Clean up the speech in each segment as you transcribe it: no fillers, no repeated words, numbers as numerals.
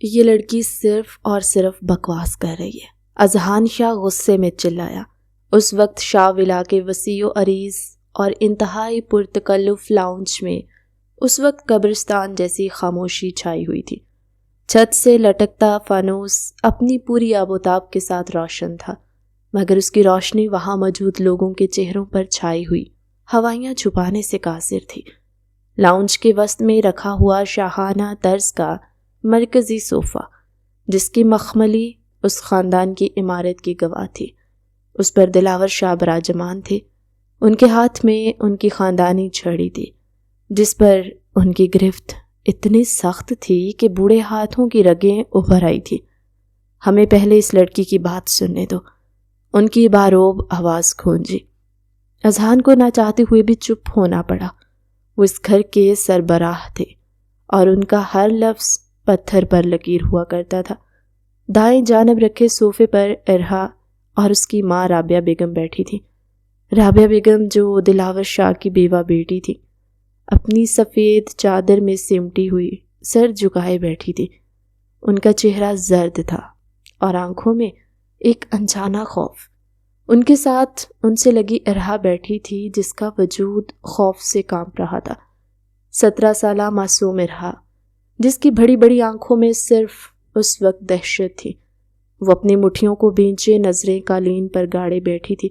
یہ لڑکی صرف اور صرف بکواس کر رہی ہے، اذہان شاہ غصے میں چلایا۔ اس وقت شاہ ولا کے وسیع و عریض اور انتہائی پرتکلف لاؤنج میں اس وقت قبرستان جیسی خاموشی چھائی ہوئی تھی۔ چھت سے لٹکتا فانوس اپنی پوری آب و تاب کے ساتھ روشن تھا، مگر اس کی روشنی وہاں موجود لوگوں کے چہروں پر چھائی ہوئی ہوائیاں چھپانے سے قاصر تھی۔ لاؤنج کے وسط میں رکھا ہوا شاہانہ طرز کا مرکزی صوفہ، جس کی مخملی اس خاندان کی عمارت کی گواہ تھی، اس پر دلاور شاہ براجمان تھے۔ ان کے ہاتھ میں ان کی خاندانی چھڑی تھی، جس پر ان کی گرفت اتنی سخت تھی کہ بوڑھے ہاتھوں کی رگیں ابھر آئی تھی۔ ہمیں پہلے اس لڑکی کی بات سننے دو، ان کی باروب آواز گونجی۔ اذہان کو نہ چاہتے ہوئے بھی چپ ہونا پڑا۔ وہ اس گھر کے سربراہ تھے اور ان کا ہر لفظ پتھر پر لکیر ہوا کرتا تھا۔ دائیں جانب رکھے صوفے پر ارہا اور اس کی ماں رابعہ بیگم بیٹھی تھی۔ رابعہ بیگم جو دلاور شاہ کی بیوہ بیٹی تھی، اپنی سفید چادر میں سمٹی ہوئی سر جھکائے بیٹھی تھی۔ ان کا چہرہ زرد تھا اور آنکھوں میں ایک انجانا خوف۔ ان کے ساتھ ان سے لگی ارہا بیٹھی تھی، جس کا وجود خوف سے کانپ رہا تھا۔ 17 سالہ معصوم ارہا، جس کی بڑی بڑی آنکھوں میں صرف اس وقت دہشت تھی۔ وہ اپنی مٹھیوں کو بینچے نظریں قالین پر گاڑے بیٹھی تھی،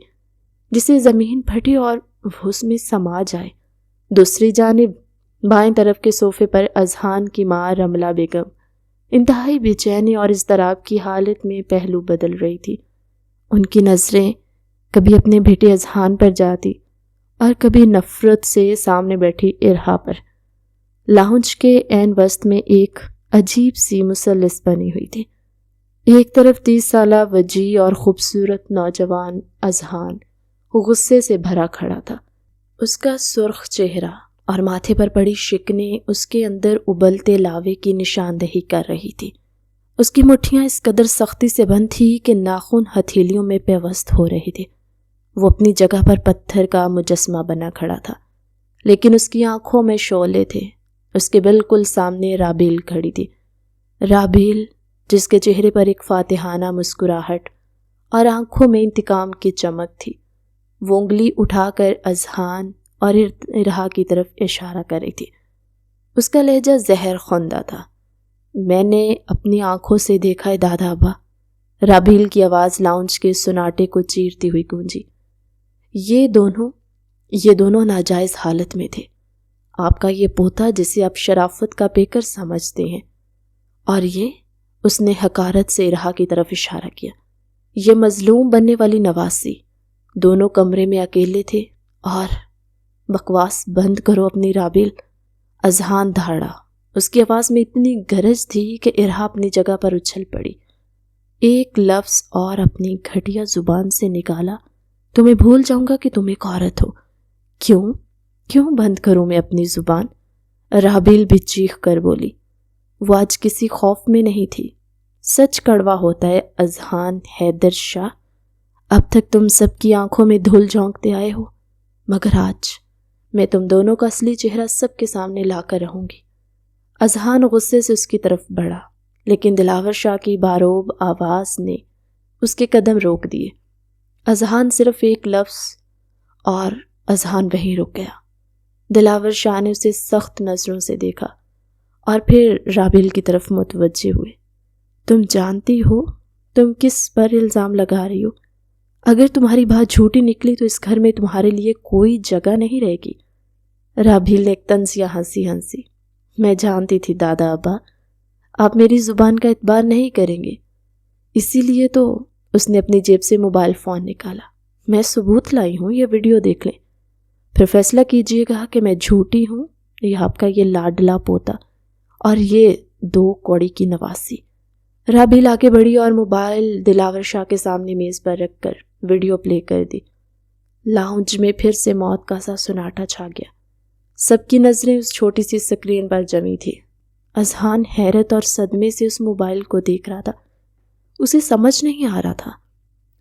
جسے زمین پھٹے اور وہ اس میں سما جائے۔ دوسری جانب بائیں طرف کے صوفے پر اذہان کی ماں رملہ بیگم انتہائی بے چینی اور اضطراب کی حالت میں پہلو بدل رہی تھی۔ ان کی نظریں کبھی اپنے بیٹے اذہان پر جاتی اور کبھی نفرت سے سامنے بیٹھی ارہا پر۔ لاؤنج کے عین وسط میں ایک عجیب سی مثلث بنی ہوئی تھی۔ ایک طرف 30 سالہ وجیح اور خوبصورت نوجوان اذہان غصے سے بھرا کھڑا تھا۔ اس کا سرخ چہرہ اور ماتھے پر پڑی شکنیں اس کے اندر ابلتے لاوے کی نشاندہی کر رہی تھی۔ اس کی مٹھیاں اس قدر سختی سے بند تھی کہ ناخن ہتھیلیوں میں پیوست ہو رہے تھے۔ وہ اپنی جگہ پر پتھر کا مجسمہ بنا کھڑا تھا، لیکن اس کی آنکھوں میں شعلے تھے۔ اس کے بالکل سامنے رابیل کھڑی تھی، رابیل جس کے چہرے پر ایک فاتحانہ مسکراہٹ اور آنکھوں میں انتقام کی چمک تھی۔ وہ انگلی اٹھا کر اذہان اور ارہا کی طرف اشارہ کر رہی تھی۔ اس کا لہجہ زہر خوندہ تھا۔ میں نے اپنی آنکھوں سے دیکھا ہے دادا ابا، رابیل کی آواز لاؤنج کے سناٹے کو چیرتی ہوئی گونجی۔ یہ دونوں ناجائز حالت میں تھے۔ آپ کا یہ پوتا جسے آپ شرافت کا پیکر سمجھتے ہیں، اور یہ، اس نے حقارت سے ارہا کی طرف اشارہ کیا، یہ مظلوم بننے والی نواسی۔ دونوں کمرے میں اکیلے تھے اور بکواس بند کرو اپنی رابیل، اذہان دھاڑا۔ اس کی آواز میں اتنی گرج تھی کہ ارہا اپنی جگہ پر اچھل پڑی۔ ایک لفظ اور اپنی گھٹیا زبان سے نکالا تو میں بھول جاؤں گا کہ تم ایک عورت ہو۔ کیوں بند کروں میں اپنی زبان؟ رابیل بھی چیخ کر بولی۔ وہ آج کسی خوف میں نہیں تھی۔ سچ کڑوا ہوتا ہے اذہان حیدر شاہ، اب تک تم سب کی آنکھوں میں دھول جھونکتے آئے ہو، مگر آج میں تم دونوں کا اصلی چہرہ سب کے سامنے لا کر رہوں گی۔ اذہان غصے سے اس کی طرف بڑھا، لیکن دلاور شاہ کی باروب آواز نے اس کے قدم روک دیے۔ اذہان صرف ایک لفظ اور اذہان وہیں رک گیا۔ دلاور شاہ نے اسے سخت نظروں سے دیکھا اور پھر رابیل کی طرف متوجہ ہوئے۔ تم جانتی ہو تم کس پر الزام لگا رہی ہو؟ اگر تمہاری بات جھوٹی نکلی تو اس گھر میں تمہارے لیے کوئی جگہ نہیں رہے گی۔ رابیل نے ایک طنزیہ ہنسی۔ میں جانتی تھی دادا ابا، آپ میری زبان کا اعتبار نہیں کریں گے، اسی لیے تو۔ اس نے اپنی جیب سے موبائل فون نکالا۔ میں ثبوت لائی ہوں، یہ ویڈیو دیکھ لیں، پھر فیصلہ کیجئے گا کہ میں جھوٹی ہوں یا آپ کا یہ لاڈلا پوتا اور یہ 2 کوڑی کی نواسی۔ رابیل آگے بڑھی اور موبائل دلاور شاہ کے سامنے میز پر رکھ کر ویڈیو پلے کر دی۔ لاؤنج میں پھر سے موت کا سا سناٹا چھا گیا۔ سب کی نظریں اس چھوٹی سی سکرین پر جمی تھی۔ اذہان حیرت اور صدمے سے اس موبائل کو دیکھ رہا تھا۔ اسے سمجھ نہیں آ رہا تھا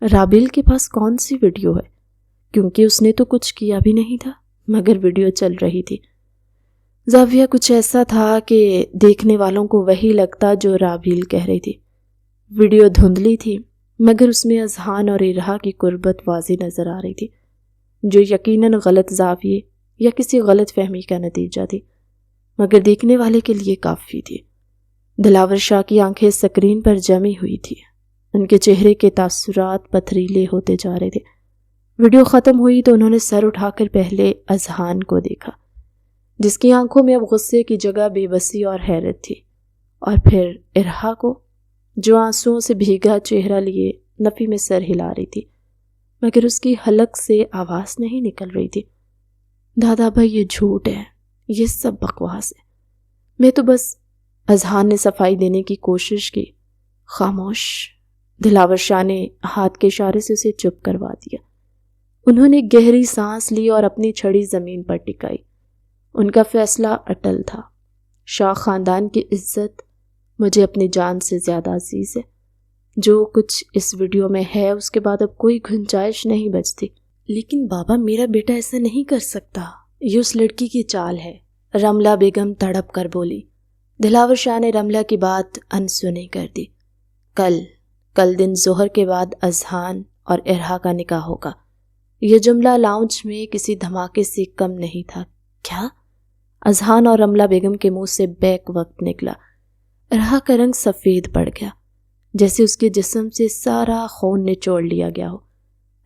رابیل کے پاس کون سی ویڈیو ہے، کیونکہ اس نے تو کچھ کیا بھی نہیں تھا، مگر ویڈیو چل رہی تھی۔ زاویہ کچھ ایسا تھا کہ دیکھنے والوں کو وہی لگتا جو رابیل کہہ رہی تھی۔ ویڈیو دھندلی تھی مگر اس میں اذہان اور ارہا کی قربت واضح نظر آ رہی تھی، جو یقیناً غلط زاویے یا کسی غلط فہمی کا نتیجہ تھی، مگر دیکھنے والے کے لیے کافی تھی۔ دلاور شاہ کی آنکھیں سکرین پر جمی ہوئی تھی، ان کے چہرے کے تاثرات پتھریلے ہوتے جا رہے تھے۔ ویڈیو ختم ہوئی تو انہوں نے سر اٹھا کر پہلے اذہان کو دیکھا، جس کی آنکھوں میں اب غصے کی جگہ بے بسی اور حیرت تھی، اور پھر ارہا کو، جو آنسوؤں سے بھیگا چہرہ لیے نفی میں سر ہلا رہی تھی، مگر اس کی حلق سے آواز نہیں نکل رہی تھی۔ دادا بھائی یہ جھوٹ ہے، یہ سب بکواس ہے، میں تو بس… اذہان نے صفائی دینے کی کوشش کی۔ خاموش۔ دلاور شاہ نے ہاتھ کے اشارے سے اسے چپ کروا دیا۔ انہوں نے گہری سانس لی اور اپنی چھڑی زمین پر ٹکائی۔ ان کا فیصلہ اٹل تھا۔ شاہ خاندان کی عزت مجھے اپنی جان سے زیادہ عزیز ہے۔ جو کچھ اس ویڈیو میں ہے اس کے بعد اب کوئی گنجائش نہیں بچتی۔ لیکن بابا میرا بیٹا ایسا نہیں کر سکتا، یہ اس لڑکی کی چال ہے، رملہ بیگم تڑپ کر بولی۔ دلاور شاہ نے رملہ کی بات انسنی کر دی۔ کل دن ظہر کے بعد اذہان اور ارہا کا نکاح ہوگا۔ یہ جملہ لاؤنج میں کسی دھماکے سے کم نہیں تھا۔ کیا؟ اذہان اور رملہ بیگم کے منہ سے بیک وقت نکلا۔ ارہا کا رنگ سفید پڑ گیا، جیسے اس کے جسم سے سارا خون نچوڑ لیا گیا ہو۔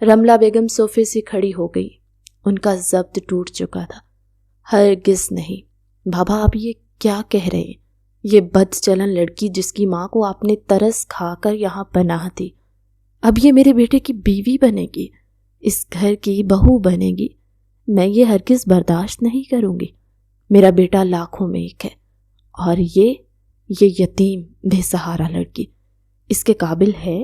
رملہ بیگم صوفے سے کھڑی ہو گئی، ان کا ضبط ٹوٹ چکا تھا۔ ہرگز نہیں بابا، آپ یہ کیا کہہ رہے ہیں؟ یہ بد چلن لڑکی جس کی ماں کو آپ نے ترس کھا کر یہاں پناہ دی، اب یہ میرے بیٹے کی بیوی بنے گی، اس گھر کی بہو بنے گی۔ میں یہ ہرگز برداشت نہیں کروں گی۔ میرا بیٹا لاکھوں میں ایک ہے، اور یہ یتیم بے سہارا لڑکی اس کے قابل ہے؟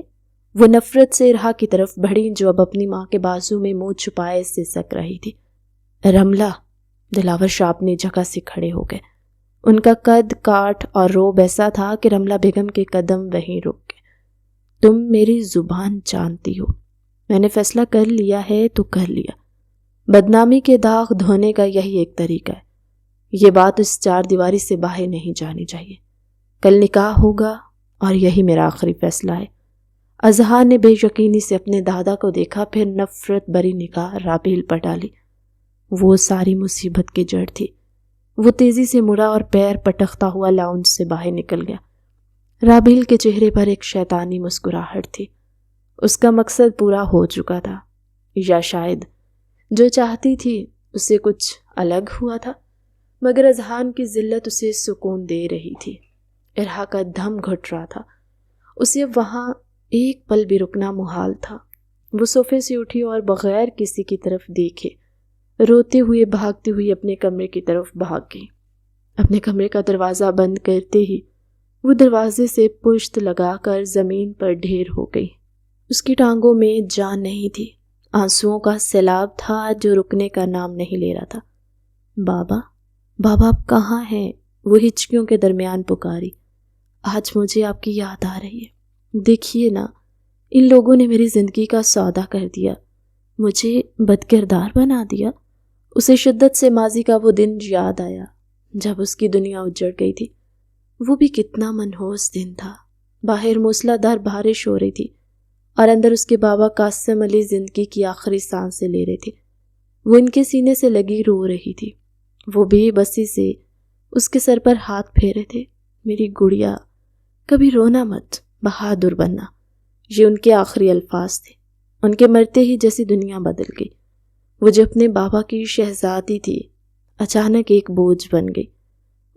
وہ نفرت سے ارہا کی طرف بڑھی جو اب اپنی ماں کے بازو میں منہ چھپائے سسک رہی تھی۔ رملہ! دلاور شاہ اپنی جگہ سے کھڑے ہو گئے۔ ان کا قد کاٹ اور روب ایسا تھا کہ رملہ بیگم کے قدم وہیں رک گئے۔ تم میری زبان جانتی ہو، میں نے فیصلہ کر لیا ہے تو کر لیا۔ بدنامی کے داغ دھونے کا یہی ایک طریقہ ہے۔ یہ بات اس چار دیواری سے باہر نہیں جانی چاہیے۔ کل نکاح ہوگا اور یہی میرا آخری فیصلہ ہے۔ اذہان نے بے یقینی سے اپنے دادا کو دیکھا، پھر نفرت بری نگاہ رابیل پر ڈالی۔ وہ ساری مصیبت کی جڑ تھی۔ وہ تیزی سے مڑا اور پیر پٹکتا ہوا لاؤنج سے باہر نکل گیا۔ رابیل کے چہرے پر ایک شیطانی مسکراہٹ تھی۔ اس کا مقصد پورا ہو چکا تھا، یا شاید جو چاہتی تھی اسے کچھ الگ ہوا تھا، مگر اذہان کی ذلت اسے سکون دے رہی تھی۔ ارہا کا دم گھٹ رہا تھا، اسے وہاں ایک پل بھی رکنا محال تھا۔ وہ صوفے سے اٹھی اور بغیر کسی کی طرف دیکھے روتے ہوئے بھاگتی ہوئی اپنے کمرے کی طرف بھاگ گئی۔ اپنے کمرے کا دروازہ بند کرتے ہی وہ دروازے سے پشت لگا کر زمین پر ڈھیر ہو گئی۔ اس کی ٹانگوں میں جان نہیں تھی، آنسوؤں کا سیلاب تھا جو رکنے کا نام نہیں لے رہا تھا۔ بابا آپ کہاں ہیں؟ وہ ہچکیوں کے درمیان پکاری۔ آج مجھے آپ کی یاد آ رہی ہے۔ دیکھیے نا، ان لوگوں نے میری زندگی کا سودا کر دیا، مجھے بدکردار بنا دیا۔ اسے شدت سے ماضی کا وہ دن یاد آیا جب اس کی دنیا اجڑ گئی تھی۔ وہ بھی کتنا منحوس دن تھا۔ باہر موسلا دھار بارش ہو رہی تھی اور اندر اس کے بابا قاسم علی زندگی کی آخری سانسیں لے رہے تھے۔ وہ ان کے سینے سے لگی رو رہی تھی۔ وہ بے بسی سے اس کے سر پر ہاتھ پھیرے تھے۔ میری گڑیا، کبھی رونا مت، بہادر بننا، یہ ان کے آخری الفاظ تھے۔ ان کے مرتے ہی جیسی دنیا بدل گئی۔ وہ جو اپنے بابا کی شہزادی تھی، اچانک ایک بوجھ بن گئی۔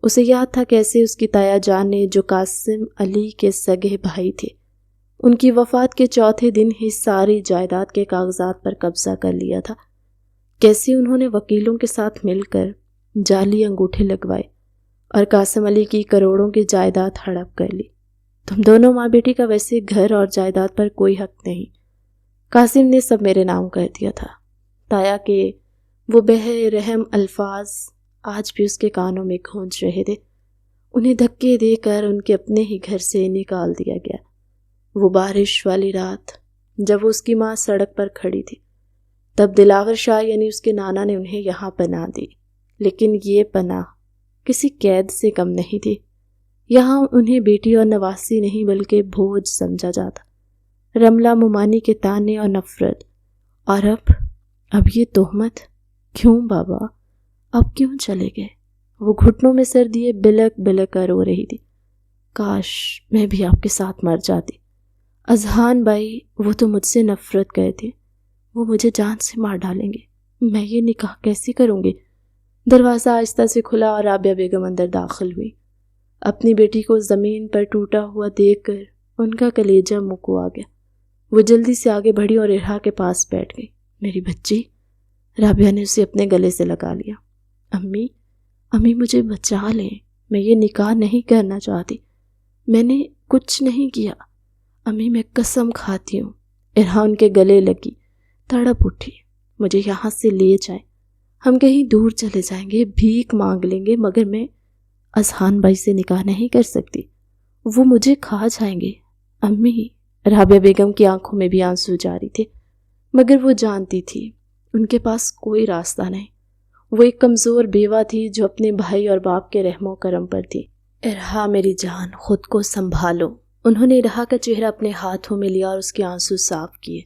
اسے یاد تھا کیسے اس کی تایا جان نے، جو قاسم علی کے سگے بھائی تھے، ان کی وفات کے چوتھے دن ہی ساری جائیداد کے کاغذات پر قبضہ کر لیا تھا۔ کیسے انہوں نے وکیلوں کے ساتھ مل کر جعلی انگوٹھے لگوائے اور قاسم علی کی کروڑوں کی جائیداد ہڑپ کر لی۔ تم دونوں ماں بیٹی کا ویسے گھر اور جائیداد پر کوئی حق نہیں۔ قاسم نے سب میرے نام کر دیا تھا۔ تایا کے وہ بے رحم الفاظ آج بھی اس کے کانوں میں گونج رہے تھے۔ انہیں دھکے دے کر ان کے اپنے ہی گھر سے نکال دیا گیا۔ وہ بارش والی رات جب وہ اس کی ماں سڑک پر کھڑی تھی، تب دلاور شاہ یعنی اس کے نانا نے انہیں یہاں پناہ دی، لیکن یہ پناہ کسی قید سے کم نہیں تھی۔ یہاں انہیں بیٹی اور نواسی نہیں بلکہ بوجھ سمجھا جاتا۔ رملہ ممانی کے تانے اور نفرت، اور اب یہ تہمت۔ کیوں بابا، اب کیوں چلے گئے؟ وہ گھٹنوں میں سر دیے بلک بلک کر رو رہی تھی۔ کاش میں بھی آپ کے ساتھ مر جاتی۔ اذہان بھائی، وہ تو مجھ سے نفرت کرتے تھے، وہ مجھے جان سے مار ڈالیں گے۔ میں یہ نکاح کیسے کروں گی؟ دروازہ آہستہ سے کھلا اور رابعہ بیگم اندر داخل ہوئی۔ اپنی بیٹی کو زمین پر ٹوٹا ہوا دیکھ کر ان کا کلیجہ مکو آ گیا۔ وہ جلدی سے آگے بڑھی اور ارحا کے پاس بیٹھ گئی۔ میری بچی، رابعہ نے اسے اپنے گلے سے لگا لیا۔ امی مجھے بچا لیں، میں یہ نکاح نہیں کرنا چاہتی، میں نے کچھ نہیں کیا، امی میں قسم کھاتی ہوں۔ ارحا ان کے گلے لگی، تڑپ اٹھی۔ مجھے یہاں سے لے جائیں، ہم کہیں دور چلے جائیں گے، بھیک مانگ لیں گے، مگر میں اذہان بھائی سے نکاح نہیں کر سکتی، وہ مجھے کھا جائیں گے۔ امی، رابعہ بیگم کی آنکھوں میں بھی آنسو جاری تھے، مگر وہ جانتی تھی ان کے پاس کوئی راستہ نہیں۔ وہ ایک کمزور بیوہ تھی جو اپنے بھائی اور باپ کے رحم و کرم پر تھی۔ ارحا میری جان، خود کو سنبھالو۔ انہوں نے ارحا کا چہرہ اپنے ہاتھوں میں لیا اور اس کے آنسو صاف کیے۔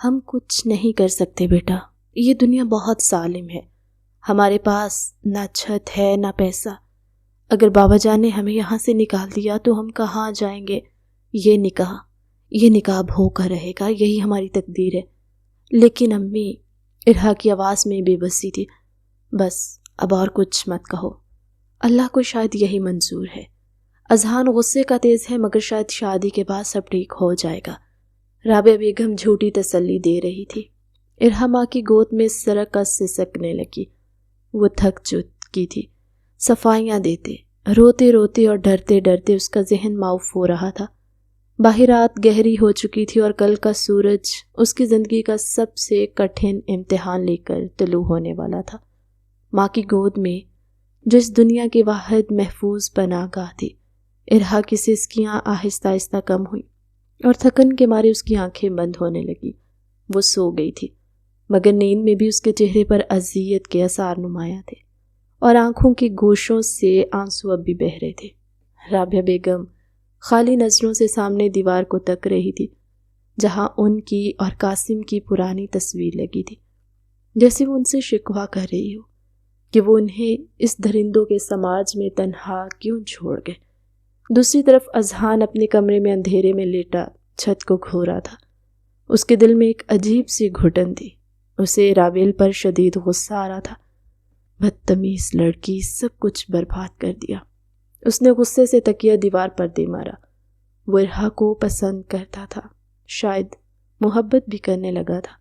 ہم کچھ نہیں کر سکتے بیٹا، یہ دنیا بہت ظالم ہے، ہمارے پاس نہ چھت ہے نہ پیسہ۔ اگر بابا جان نے ہمیں یہاں سے نکال دیا تو ہم کہاں جائیں گے؟ یہ نکاح ہو کر رہے گا، یہی ہماری تقدیر ہے۔ لیکن امی، ارحا کی آواز میں بے بسی تھی، بس اب اور کچھ مت کہو، اللہ کو شاید یہی منظور ہے۔ اذہان غصے کا تیز ہے، مگر شاید شادی کے بعد سب ٹھیک ہو جائے گا۔ رابعہ بیگم جھوٹی تسلی دے رہی تھی۔ ارحا ماں کی گود میں سرکس سے سکنے لگی۔ وہ تھک چکی تھی، صفائیاں دیتے، روتے روتے اور ڈرتے ڈرتے اس کا ذہن معاف ہو رہا تھا۔ باہر رات گہری ہو چکی تھی اور کل کا سورج اس کی زندگی کا سب سے کٹھن امتحان لے کر طلوع ہونے والا تھا۔ ماں کی گود میں جو اس دنیا کی واحد محفوظ پناہ گاہ تھی، ارحا کی سسکیاں آہستہ آہستہ کم ہوئیں اور تھکن کے مارے اس کی آنکھیں بند ہونے لگی۔ وہ سو گئی تھی، مگر نیند میں بھی اس کے چہرے پر اذیت کے آثار نمایاں تھے اور آنکھوں کی گوشوں سے آنسو اب بھی بہہ رہے تھے۔ رابعہ بیگم خالی نظروں سے سامنے دیوار کو تک رہی تھی، جہاں ان کی اور قاسم کی پرانی تصویر لگی تھی، جیسے وہ ان سے شکوہ کر رہی ہو کہ وہ انہیں اس درندوں کے سماج میں تنہا کیوں چھوڑ گئے۔ دوسری طرف اذہان اپنے کمرے میں اندھیرے میں لیٹا چھت کو گھو رہا تھا۔ اس کے دل میں ایک عجیب سی گھٹن تھی۔ اسے راویل پر شدید غصہ آ رہا تھا۔ بدتمیز لڑکی، سب کچھ برباد کر دیا۔ اس نے غصے سے تکیہ دیوار پر دے مارا۔ وہ ارحا کو پسند کرتا تھا، شاید محبت بھی کرنے لگا تھا۔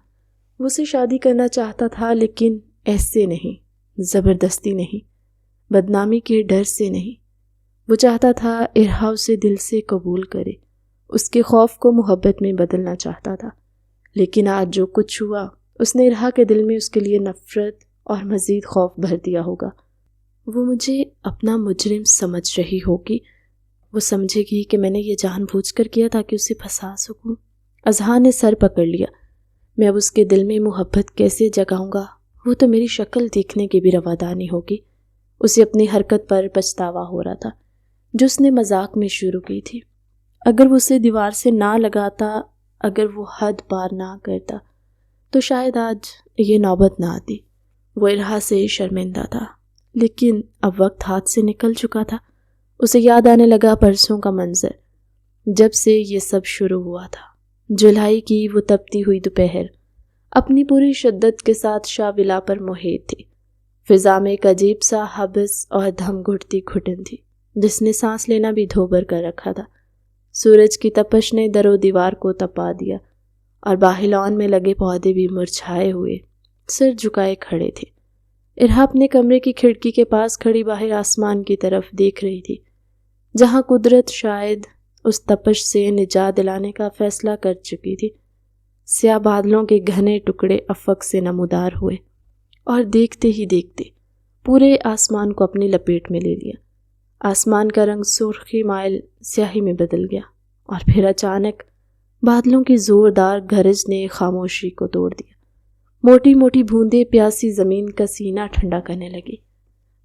وہ اسے شادی کرنا چاہتا تھا، لیکن ایسے نہیں، زبردستی نہیں، بدنامی کے ڈر سے نہیں۔ وہ چاہتا تھا ارحا اسے دل سے قبول کرے، اس کے خوف کو محبت میں بدلنا چاہتا تھا۔ لیکن آج جو کچھ ہوا، اس نے ارحا کے دل میں اس کے لیے نفرت اور مزید خوف بھر دیا ہوگا۔ وہ مجھے اپنا مجرم سمجھ رہی ہوگی، وہ سمجھے گی کہ میں نے یہ جان بوجھ کر کیا تاکہ اسے پھنسا سکوں۔ اذہان نے سر پکڑ لیا۔ میں اب اس کے دل میں محبت کیسے جگاؤں گا؟ وہ تو میری شکل دیکھنے کی بھی روادانی ہوگی۔ اسے اپنی حرکت پر پچھتاوا ہو رہا تھا جو اس نے مذاق میں شروع کی تھی۔ اگر وہ اسے دیوار سے نہ لگاتا، اگر وہ حد پار نہ کرتا، تو شاید آج یہ نوبت نہ آتی۔ وہ ارحا سے شرمندہ تھا، لیکن اب وقت ہاتھ سے نکل چکا تھا۔ اسے یاد آنے لگا پرسوں کا منظر، جب سے یہ سب شروع ہوا تھا۔ جولائی کی وہ تپتی ہوئی دوپہر اپنی پوری شدت کے ساتھ شاہ ولا پر محیط تھی۔ فضا میں ایک عجیب سا حبس اور دھم گھٹتی گھٹن تھی، جس نے سانس لینا بھی دھوبر کر رکھا تھا۔ سورج کی تپش نے در و دیوار کو تپا دیا اور باہلان میں لگے پودے بھی مرجھائے ہوئے سر جھکائے کھڑے تھے۔ ارحا اپنے کمرے کی کھڑکی کے پاس کھڑی باہر آسمان کی طرف دیکھ رہی تھی، جہاں قدرت شاید اس تپش سے نجات دلانے کا فیصلہ کر چکی تھی۔ سیاہ بادلوں کے گھنے ٹکڑے افق سے نمودار ہوئے اور دیکھتے ہی دیکھتے پورے آسمان کو اپنی لپیٹ میں لے لیا۔ آسمان کا رنگ سرخی مائل سیاہی میں بدل گیا اور پھر اچانک بادلوں کی زوردار گرج نے خاموشی کو توڑ دیا۔ موٹی موٹی بوندیں پیاسی زمین کا سینہ ٹھنڈا کرنے لگی۔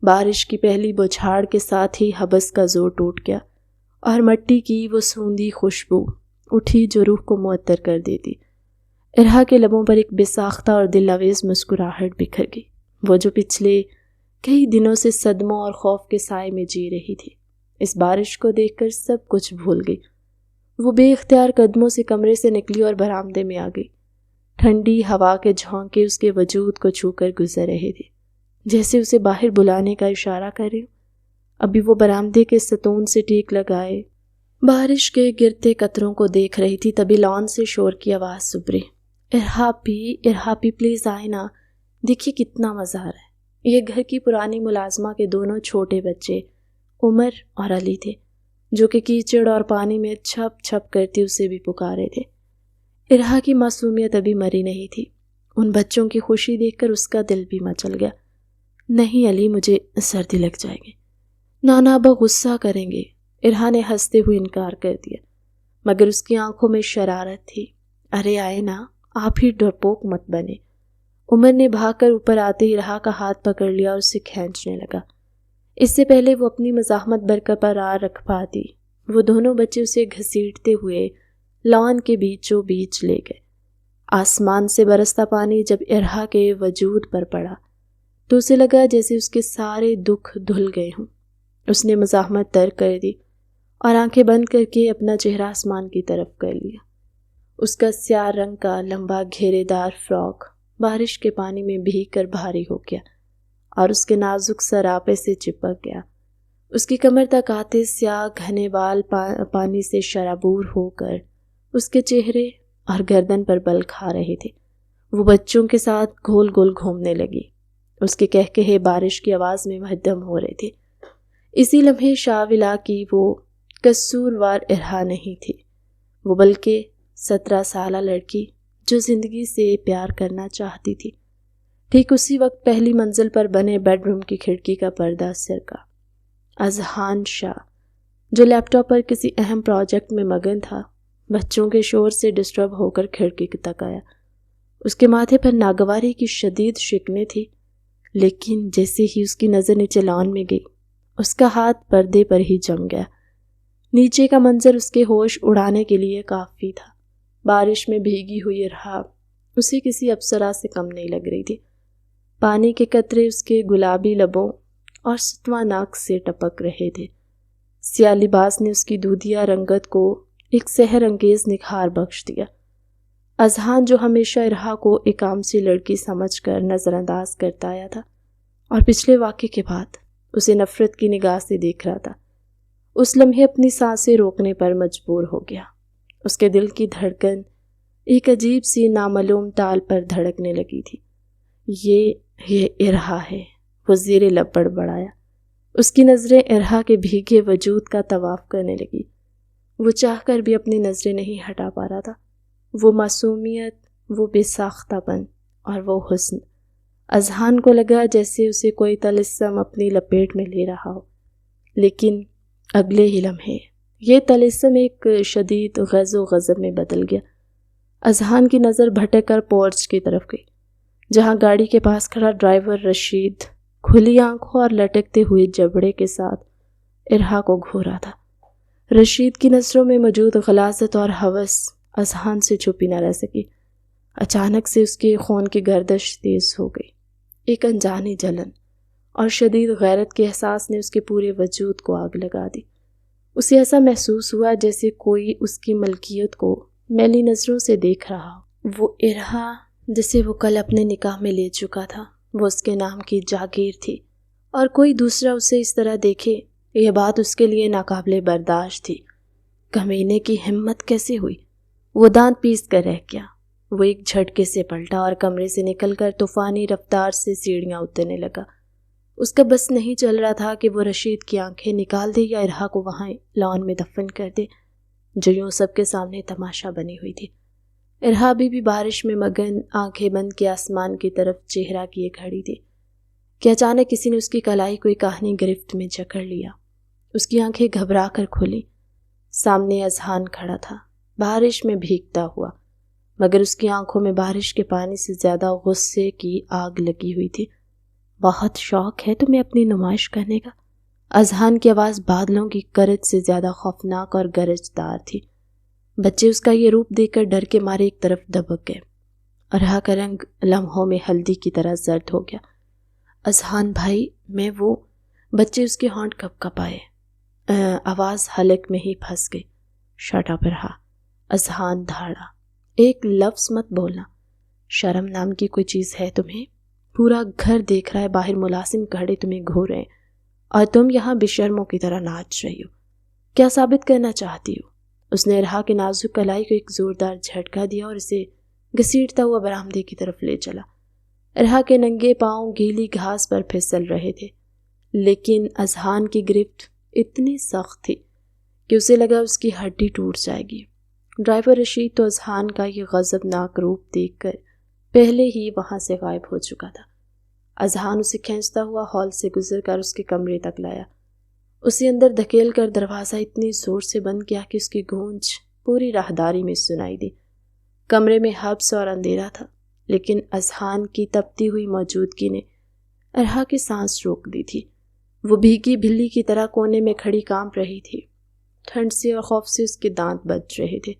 بارش کی پہلی بچھاڑ کے ساتھ ہی حبس کا زور ٹوٹ گیا اور مٹی کی وہ سوندھی خوشبو اٹھی جو روح کو معطر کر دیتی۔ ارہا کے لبوں پر ایک بے ساختہ اور دل آویز مسکراہٹ بکھر گئی، وہ جو پچھلے کئی دنوں سے صدموں اور خوف کے سائے میں جی رہی تھی۔ اس بارش کو دیکھ کر سب کچھ بھول گئی۔ وہ بے اختیار قدموں سے کمرے سے نکلی اور برآمدے میں آ گئی۔ ٹھنڈی ہوا کے جھونکے اس کے وجود کو چھو کر گزر رہے تھے، جیسے اسے باہر بلانے کا اشارہ کر رہے ہوں۔ ابھی وہ برآمدے کے ستون سے ٹیک لگائے بارش کے گرتے قطروں کو دیکھ رہی تھی، تبھی لان سے شور کی آواز سبری۔ ارہاپی پلیز آئے نا، دیکھیے کتنا مزہ آ رہا ہے۔ یہ گھر کی پرانی ملازمہ کے دونوں چھوٹے بچے عمر اور علی تھے، جو کہ کیچڑ اور پانی میں چھپ چھپ کرتے اسے بھی پکارے تھے۔ ارہا کی معصومیت ابھی مری نہیں تھی۔ ان بچوں کی خوشی دیکھ کر اس کا دل بھی مچل گیا۔ نہیں علی، مجھے سردی لگ جائے گی۔ نانا ابا غصہ کریں گے، ارہا نے ہنستے ہوئے انکار کر دیا، مگر اس کی آنکھوں میں شرارت تھی۔ ارے آئے نا، آپ ہی ڈرپوک مت بنے۔ عمر نے بھاگ کر اوپر آتے ہی ارہا کا ہاتھ پکڑ لیا اور اسے کھینچنے لگا۔ اس سے پہلے وہ اپنی مزاحمت برقرار رکھ پاتی، وہ دونوں بچے اسے گھسیٹتے ہوئے لان کے بیچوں بیچ لے گئے۔ آسمان سے برستا پانی جب ارہا کے وجود پر پڑا تو اسے لگا جیسے اس کے سارے دکھ دھل گئے ہوں۔ اس نے مزاحمت ترک کر دی اور آنکھیں بند کر کے اپنا چہرہ آسمان کی طرف کر لیا۔ اس کا سیاہ رنگ کا لمبا گھیرے دار فراک بارش کے پانی میں بھیگ کر بھاری ہو گیا اور اس کے نازک سر آپے سے چپک گیا۔ اس کی کمر تک آتے سیاہ گھنے بال پانی سے شرابور ہو کر اس کے چہرے اور گردن پر بل کھا رہے تھے۔ وہ بچوں کے ساتھ گول گول گھومنے لگی۔ اس کے کہکہے بارش کی آواز میں مہدم ہو رہے تھے۔ اسی لمحے شاولا کی وہ قصوروار ارہا نہیں تھی، وہ بلکہ 17 سالہ لڑکی جو زندگی سے پیار کرنا چاہتی تھی۔ ٹھیک اسی وقت پہلی منزل پر بنے بیڈ روم کی کھڑکی کا پردہ سرکا۔ اذہان شاہ، جو لیپ ٹاپ پر کسی اہم پروجیکٹ میں مگن تھا، بچوں کے شور سے ڈسٹرب ہو کر کھڑکی تک آیا۔ اس کے ماتھے پر ناگواری کی شدید شکنیں تھی، لیکن جیسے ہی اس کی نظر نیچے لان میں گئی، اس کا ہاتھ پردے پر ہی جم گیا۔ نیچے کا منظر اس کے ہوش اڑانے کے لیے کافی تھا۔ بارش میں بھیگی ہوئی ارہا اسے کسی اپسرا سے کم نہیں لگ رہی تھی۔ پانی کے قطرے اس کے گلابی لبوں اور ستواں ناک سے ٹپک رہے تھے۔ سیاہ لباس نے اس کی دودھیا رنگت کو ایک سحر انگیز نکھار بخش دیا۔ اذہان، جو ہمیشہ ارہا کو ایک عام سی لڑکی سمجھ کر نظر انداز کرتا آیا تھا اور پچھلے واقعے کے بعد اسے نفرت کی نگاہ سے دیکھ رہا تھا، اس لمحے اپنی سانسیں روکنے پر مجبور ہو گیا۔ اس کے دل کی دھڑکن ایک عجیب سی نامعلوم تال پر دھڑکنے لگی تھی۔ یہ ارہا ہے، وہ زیر لب بڑبڑایا۔ اس کی نظریں ارہا کے بھیگے وجود کا طواف کرنے لگی۔ وہ چاہ کر بھی اپنی نظریں نہیں ہٹا پا رہا تھا۔ وہ معصومیت، وہ بے ساختہ پن اور وہ حسن۔ اذہان کو لگا جیسے اسے کوئی طلسم اپنی لپیٹ میں لے رہا ہو، لیکن اگلے ہی لمحے یہ طلسم ایک شدید غض و غضب میں بدل گیا۔ اذہان کی نظر بھٹک کر پورچ کی طرف گئی، جہاں گاڑی کے پاس کھڑا ڈرائیور رشید کھلی آنکھوں اور لٹکتے ہوئے جبڑے کے ساتھ ارہا کو گھو رہا تھا۔ رشید کی نظروں میں موجود غلاظت اور ہوس اذہان سے چھپی نہ رہ سکی۔ اچانک سے اس کے خون کی گردش تیز ہو گئی۔ ایک انجانی جلن اور شدید غیرت کے احساس نے اس کے پورے وجود کو آگ لگا دی۔ اسے ایسا محسوس ہوا جیسے کوئی اس کی ملکیت کو میلی نظروں سے دیکھ رہا ہو۔ وہ ارہا جسے وہ کل اپنے نکاح میں لے چکا تھا، وہ اس کے نام کی جاگیر تھی، اور کوئی دوسرا اسے اس طرح دیکھے، یہ بات اس کے لیے ناقابل برداشت تھی۔ کمینے کی ہمت کیسے ہوئی؟ وہ دانت پیس کر رہ گیا۔ وہ ایک جھٹکے سے پلٹا اور کمرے سے نکل کر طوفانی رفتار سے سیڑھیاں اترنے لگا۔ اس کا بس نہیں چل رہا تھا کہ وہ رشید کی آنکھیں نکال دے یا ارہا کو وہاں لان میں دفن کر دے، جو یوں سب کے سامنے تماشا بنی ہوئی تھی۔ ارہا بھی بارش میں مگن آنکھیں بند کے آسمان کی طرف چہرہ کیے کھڑی تھی کہ اچانک کسی نے اس کی کلائی کوئی کہانی گرفت میں جکڑ لیا۔ اس کی آنکھیں گھبرا کر کھلی۔ سامنے اذہان کھڑا تھا، بارش میں بھیگتا ہوا، مگر اس کی آنکھوں میں بارش کے پانی سے زیادہ غصے کی آگ لگی ہوئی تھی۔ بہت شوق ہے تمہیں اپنی نمائش کرنے کا؟ اذہان کی آواز بادلوں کی گرج سے زیادہ خوفناک اور گرجدار تھی۔ بچے اس کا یہ روپ دیکھ کر ڈر کے مارے ایک طرف دبک گئے۔ ارحا کا رنگ لمحوں میں ہلدی کی طرح زرد ہو گیا۔ اذہان بھائی، میں وہ… بچے اس کے ہونٹ کپ کپائے۔ آواز حلق میں ہی پھنس گئی۔ شٹ اپ ارحا، اذہان دھاڑا، ایک لفظ مت بولنا۔ شرم نام کی کوئی چیز ہے تمہیں؟ پورا گھر دیکھ رہا ہے، باہر ملازم کھڑے تمہیں گھور رہے ہیں اور تم یہاں بے شرموں کی طرح ناچ رہی ہو۔ کیا ثابت کرنا چاہتی ہو؟ اس نے ارحا کے نازک کلائی کو ایک زوردار جھٹکا دیا اور اسے گھسیٹتا ہوا برآمدے کی طرف لے چلا۔ ارحا کے ننگے پاؤں گیلی گھاس پر پھسل رہے تھے، لیکن اذہان کی گرفت اتنی سخت تھی کہ اسے لگا اس کی ہڈی ٹوٹ جائے گی۔ ڈرائیور رشید تو اذہان کا یہ غضبناک روپ دیکھ کر پہلے ہی وہاں سے غائب ہو چکا تھا۔ اذہان اسے کھینچتا ہوا ہال سے گزر کر اس کے کمرے تک لایا۔ اسے اندر دھکیل کر دروازہ اتنی زور سے بند کیا کہ اس کی گونج پوری راہداری میں سنائی دی۔ کمرے میں حبس اور اندھیرا تھا، لیکن اذہان کی تپتی ہوئی موجودگی نے ارحا کی سانس روک دی تھی۔ وہ بھیگی بلی کی طرح کونے میں کھڑی کانپ رہی تھی۔ ٹھنڈ سے اور خوف سے اس کے دانت بج رہے تھے۔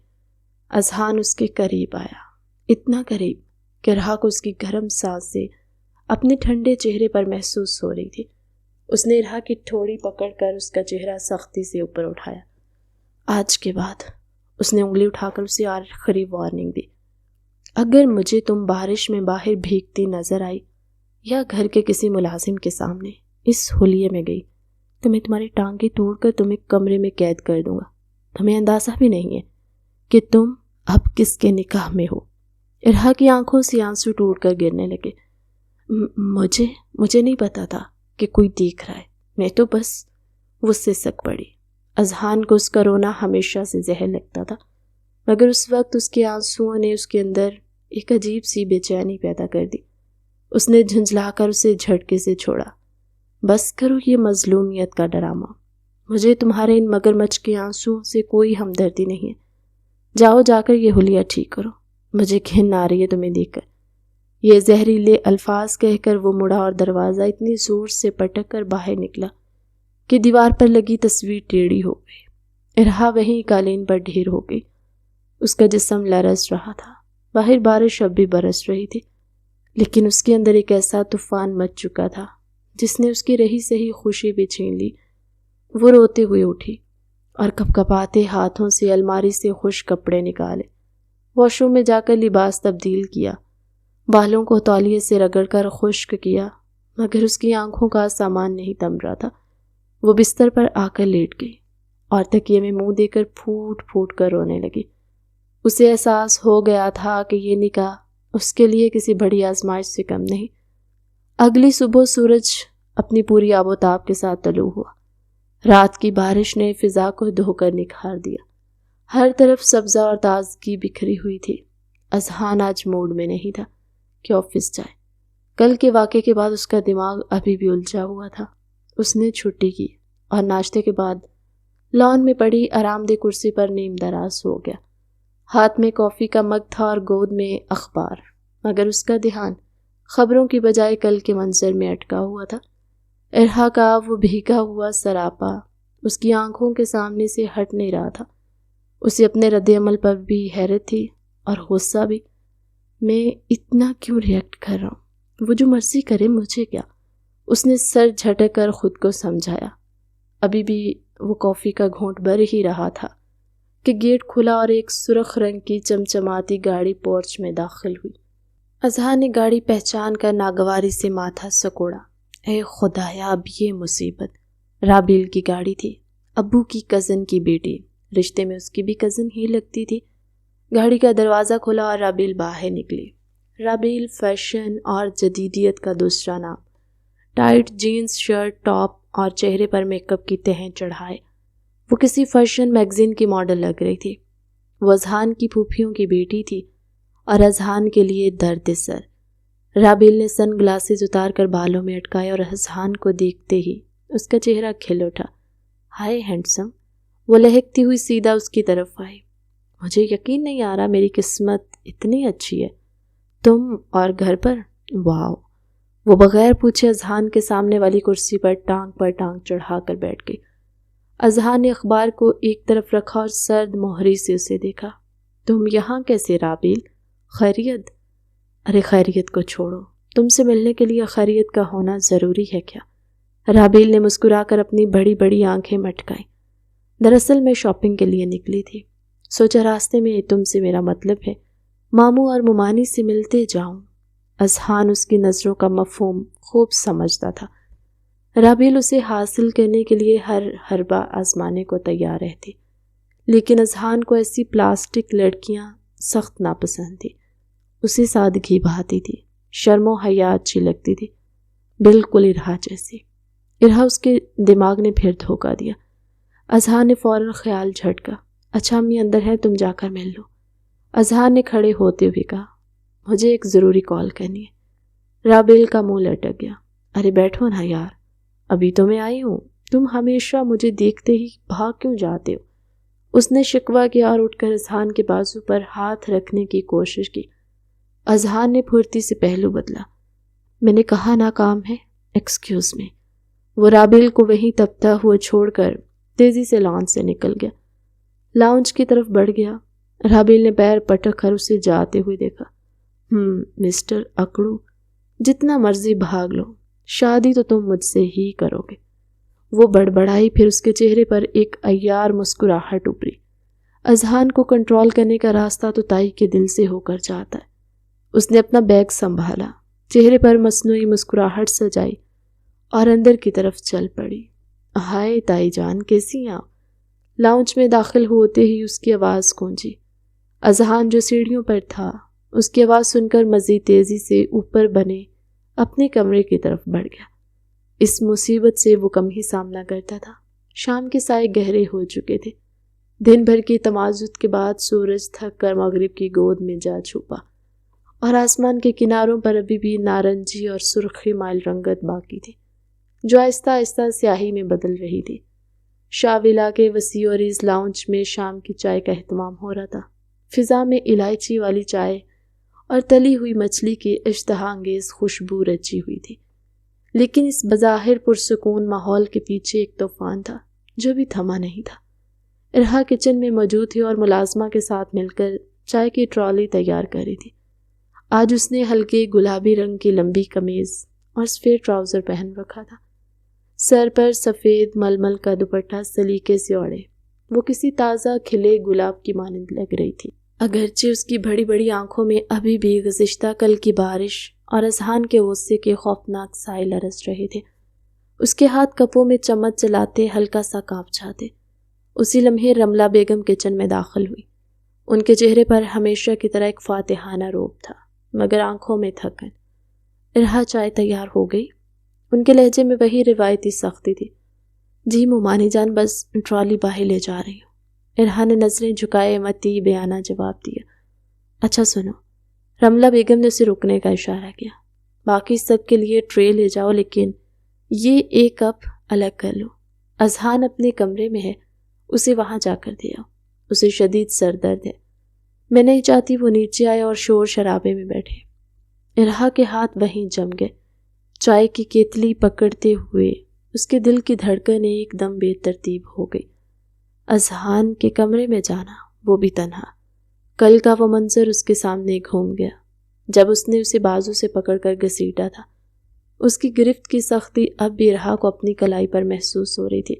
اذہان اس کے قریب آیا، اتنا قریب کہ ارحا کو اس کی گرم سانسیں اپنے ٹھنڈے چہرے پر محسوس ہو رہی تھی۔ اس نے ارحا کی ٹھوڑی پکڑ کر اس کا چہرہ سختی سے اوپر اٹھایا۔ آج کے بعد، اس نے انگلی اٹھا کر اسے آخری وارننگ دی، اگر مجھے تم بارش میں باہر بھیگتی نظر آئی یا گھر کے کسی ملازم کے سامنے اس حلیے میں گئی تو میں تمہاری ٹانگیں توڑ کر تمہیں کمرے میں قید کر دوں گا۔ تمہیں اندازہ بھی نہیں ہے کہ تم اب کس کے نکاح میں ہو۔ ارحا کی آنکھوں سے آنسو ٹوٹ کر گرنے لگے۔ مجھے نہیں پتا تھا کہ کوئی دیکھ رہا ہے، میں تو بس… وہ سسک پڑی۔ اذہان کو اس کا رونا ہمیشہ سے زہر لگتا تھا، مگر اس وقت اس کے آنسوؤں نے اس کے اندر ایک عجیب سی بے چینی پیدا کر دی۔ اس نے جھنجھلا کر اسے جھٹکے سے چھوڑا۔ بس کرو یہ مظلومیت کا ڈرامہ، مجھے تمہارے ان مگرمچھ کے آنسوؤں سے کوئی ہمدردی نہیں ہے۔ جاؤ جا کر یہ حلیہ ٹھیک کرو، مجھے گھن آ رہی ہے تمہیں دیکھ کر۔ یہ زہریلے الفاظ کہہ کر وہ مڑا اور دروازہ اتنی زور سے پٹک کر باہر نکلا کہ دیوار پر لگی تصویر ٹیڑھی ہو گئی۔ ارحا وہیں قالین پر ڈھیر ہو گئی۔ اس کا جسم لرز رہا تھا۔ باہر بارش اب بھی برس رہی تھی، لیکن اس کے اندر ایک ایسا طوفان مچ چکا تھا جس نے اس کی رہی سہی خوشی بھی چھین لی۔ وہ روتے ہوئے اٹھی اور کپکپاتے ہاتھوں سے الماری سے خشک کپڑے نکالے۔ واش روم میں جا کر لباس تبدیل کیا، بالوں کو تولیے سے رگڑ کر خشک کیا، مگر اس کی آنکھوں کا سامان نہیں تم رہا تھا۔ وہ بستر پر آ کر لیٹ گئی اور تکیے میں منہ دے کر پھوٹ پھوٹ کر رونے لگی۔ اسے احساس ہو گیا تھا کہ یہ نکاح اس کے لیے کسی بڑی آزمائش سے کم نہیں۔ اگلی صبح سورج اپنی پوری آب و تاب کے ساتھ طلوع ہوا۔ رات کی بارش نے فضا کو دھو کر نکھار دیا۔ ہر طرف سبزہ اور تازگی بکھری ہوئی تھی۔ اذہان آج موڈ میں نہیں تھا کہ آفس جائے۔ کل کے واقعے کے بعد اس کا دماغ ابھی بھی الجھا ہوا تھا۔ اس نے چھٹی کی اور ناشتے کے بعد لان میں پڑی آرام دہ کرسی پر نیم دراز ہو گیا۔ ہاتھ میں کافی کا مگ تھا اور گود میں اخبار، مگر اس کا دھیان خبروں کی بجائے کل کے منظر میں اٹکا ہوا تھا۔ ارحا کا وہ بھیگا ہوا سراپا اس کی آنکھوں کے سامنے سے ہٹ نہیں رہا تھا۔ اسے اپنے رد عمل پر بھی حیرت تھی اور غصہ بھی۔ میں اتنا کیوں ریئیکٹ کر رہا ہوں؟ وہ جو مرضی کرے، مجھے کیا؟ اس نے سر جھٹک کر خود کو سمجھایا۔ ابھی بھی وہ کافی کا گھونٹ بھر ہی رہا تھا کہ گیٹ کھلا اور ایک سرخ رنگ کی چمچماتی گاڑی پورچ میں داخل ہوئی۔ اذہان نے گاڑی پہچان کر ناگواری سے ماتھا سکوڑا۔ اے خدایا، اب یہ مصیبت! رابیل کی گاڑی تھی، ابو کی کزن کی بیٹی، رشتے میں اس کی بھی کزن ہی لگتی تھی۔ گاڑی کا دروازہ کھلا اور رابیل باہر نکلی۔ رابیل فیشن اور جدیدیت کا دوسرا نام۔ ٹائٹ جینز شرٹ، ٹاپ اور چہرے پر میک اپ کی تہیں چڑھائے وہ کسی فیشن میگزین کی ماڈل لگ رہی تھی۔ وہ اذہان کی پھوپھیوں کی بیٹی تھی اور اذہان کے لیے درد سر۔ رابیل نے سن گلاسز اتار کر بالوں میں اٹکائے اور اذہان کو دیکھتے ہی اس کا چہرہ کھل اٹھا۔ ہائے ہینڈسم! وہ لہکتی ہوئی سیدھا اس کی طرف آئی۔ مجھے یقین نہیں آ رہا میری قسمت اتنی اچھی ہے۔ تم اور گھر پر؟ واو! وہ بغیر پوچھے اذہان کے سامنے والی کرسی پر ٹانگ چڑھا کر بیٹھ گئی۔ اذہان نے اخبار کو ایک طرف رکھا اور سرد مہری سے اسے دیکھا۔ تم یہاں کیسے رابیل؟ خیریت؟ ارے خیریت کو چھوڑو، تم سے ملنے کے لیے خیریت کا ہونا ضروری ہے کیا؟ رابیل نے مسکرا کر اپنی بڑی بڑی آنکھیں مٹکائیں۔ دراصل میں شاپنگ کے لیے نکلی تھی، سوچا راستے میں تم سے میرا مطلب ہے ماموں اور ممانی سے ملتے جاؤں۔ اذہان اس کی نظروں کا مفہوم خوب سمجھتا تھا۔ رابیل اسے حاصل کرنے کے لیے ہر حربہ آزمانے کو تیار رہتی، لیکن اذہان کو ایسی پلاسٹک لڑکیاں سخت ناپسند تھی۔ اسے سادگی بھاتی تھی، شرم و حیا اچھی لگتی تھی، بالکل ارہا جیسی۔ ارہا اس کے دماغ نے پھر دھوکہ دیا۔ اذہان نے فوراً خیال جھٹکا، اچھا امی اندر ہے، تم جا کر مل لو۔ اذہان نے کھڑے ہوتے ہوئے کہا، مجھے ایک ضروری کال کرنی ہے۔ رابیل کا منہ لٹک گیا، ارے بیٹھو نا یار، ابھی تو میں آئی ہوں، تم ہمیشہ مجھے دیکھتے ہی بھاگ کیوں جاتے ہو؟ اس نے شکوہ کیا اور اٹھ کر اذہان کے بازو پر ہاتھ رکھنے کی کوشش کی۔ اذہان نے پھرتی سے پہلو بدلا، میں نے کہا نا کام ہے، ایکسکیوز می۔ وہ رابیل کو وہیں تپتا ہوا چھوڑ کر تیزی سے لانچ سے نکل گیا۔ لاؤنج کی طرف بڑھ گیا۔ رابیل نے پیر پٹک کر اسے جاتے ہوئے دیکھا۔ مسٹر اکڑو، جتنا مرضی بھاگ لو، شادی تو تم مجھ سے ہی کرو گے۔ وہ بڑبڑائی، پھر اس کے چہرے پر ایک عیار مسکراہٹ ابھری۔ اذہان کو کنٹرول کرنے کا راستہ تو تائی کے دل سے ہو کر جاتا ہے۔ اس نے اپنا بیگ سنبھالا، چہرے پر مصنوعی مسکراہٹ سجائی اور اندر کی طرف چل پڑی۔ ہائے تائی جان، کیسی ہیں آپ؟ لاؤنج میں داخل ہوتے ہی اس کی آواز گونجی۔ اذہان جو سیڑھیوں پر تھا، اس کی آواز سن کر مزید تیزی سے اوپر بنے اپنے کمرے کی طرف بڑھ گیا۔ اس مصیبت سے وہ کم ہی سامنا کرتا تھا۔ شام کے سائے گہرے ہو چکے تھے۔ دن بھر کی تمازت کے بعد سورج تھک کر مغرب کی گود میں جا چھپا، اور آسمان کے کناروں پر ابھی بھی نارنجی اور سرخی مائل رنگت باقی تھی، جو آہستہ آہستہ سیاہی میں بدل رہی تھی۔ شاہ ولا کے وسیع و عریض لاؤنج میں شام کی چائے کا اہتمام ہو رہا تھا۔ فضا میں الائچی والی چائے اور تلی ہوئی مچھلی کی اشتہا انگیز خوشبو رچی ہوئی تھی، لیکن اس بظاہر پرسکون ماحول کے پیچھے ایک طوفان تھا جو بھی تھما نہیں تھا۔ ارہا کچن میں موجود تھی اور ملازمہ کے ساتھ مل کر چائے کی ٹرالی تیار کر رہی تھی۔ آج اس نے ہلکے گلابی رنگ کی لمبی قمیض اور سفید ٹراؤزر پہن رکھا تھا۔ سر پر سفید ململ کا دوپٹہ سلیقے سے اوڑھے وہ کسی تازہ کھلے گلاب کی مانند لگ رہی تھی، اگرچہ اس کی بڑی بڑی آنکھوں میں ابھی بھی گزشتہ کل کی بارش اور اذہان کے غصے کے خوفناک سائے لرز رہے تھے۔ اس کے ہاتھ کپوں میں چمچ چلاتے ہلکا سا کانپ جاتے۔ اسی لمحے رملہ بیگم کچن میں داخل ہوئی۔ ان کے چہرے پر ہمیشہ کی طرح ایک فاتحانہ روب تھا، مگر آنکھوں میں تھکن۔ ارہا چائے تیار ہو گئی؟ ان کے لہجے میں وہی روایتی سختی تھی۔ جی ممانی جان، بس ٹرالی باہر لے جا رہی ہوں۔ ارہا نے نظریں جھکائے متی بیانہ جواب دیا۔ اچھا سنو، رملہ بیگم نے اسے رکنے کا اشارہ کیا، باقی سب کے لیے ٹرے لے جاؤ، لیکن یہ ایک کپ الگ کر لو۔ اذہان اپنے کمرے میں ہے، اسے وہاں جا کر دے آؤ، اسے شدید سر درد ہے۔ میں نہیں چاہتی وہ نیچے آئے اور شور شرابے میں بیٹھے۔ ارہا کے ہاتھ وہیں جم گئے۔ چائے کی کیتلی پکڑتے ہوئے اس کے دل کی دھڑکنیں ایک دم بے ترتیب ہو گئی۔ اذہان کے کمرے میں جانا، وہ بھی تنہا۔ کل کا وہ منظر اس کے سامنے گھوم گیا جب اس نے اسے بازو سے پکڑ کر گھسیٹا تھا۔ اس کی گرفت کی سختی اب بھی ارہا کو اپنی کلائی پر محسوس ہو رہی تھی۔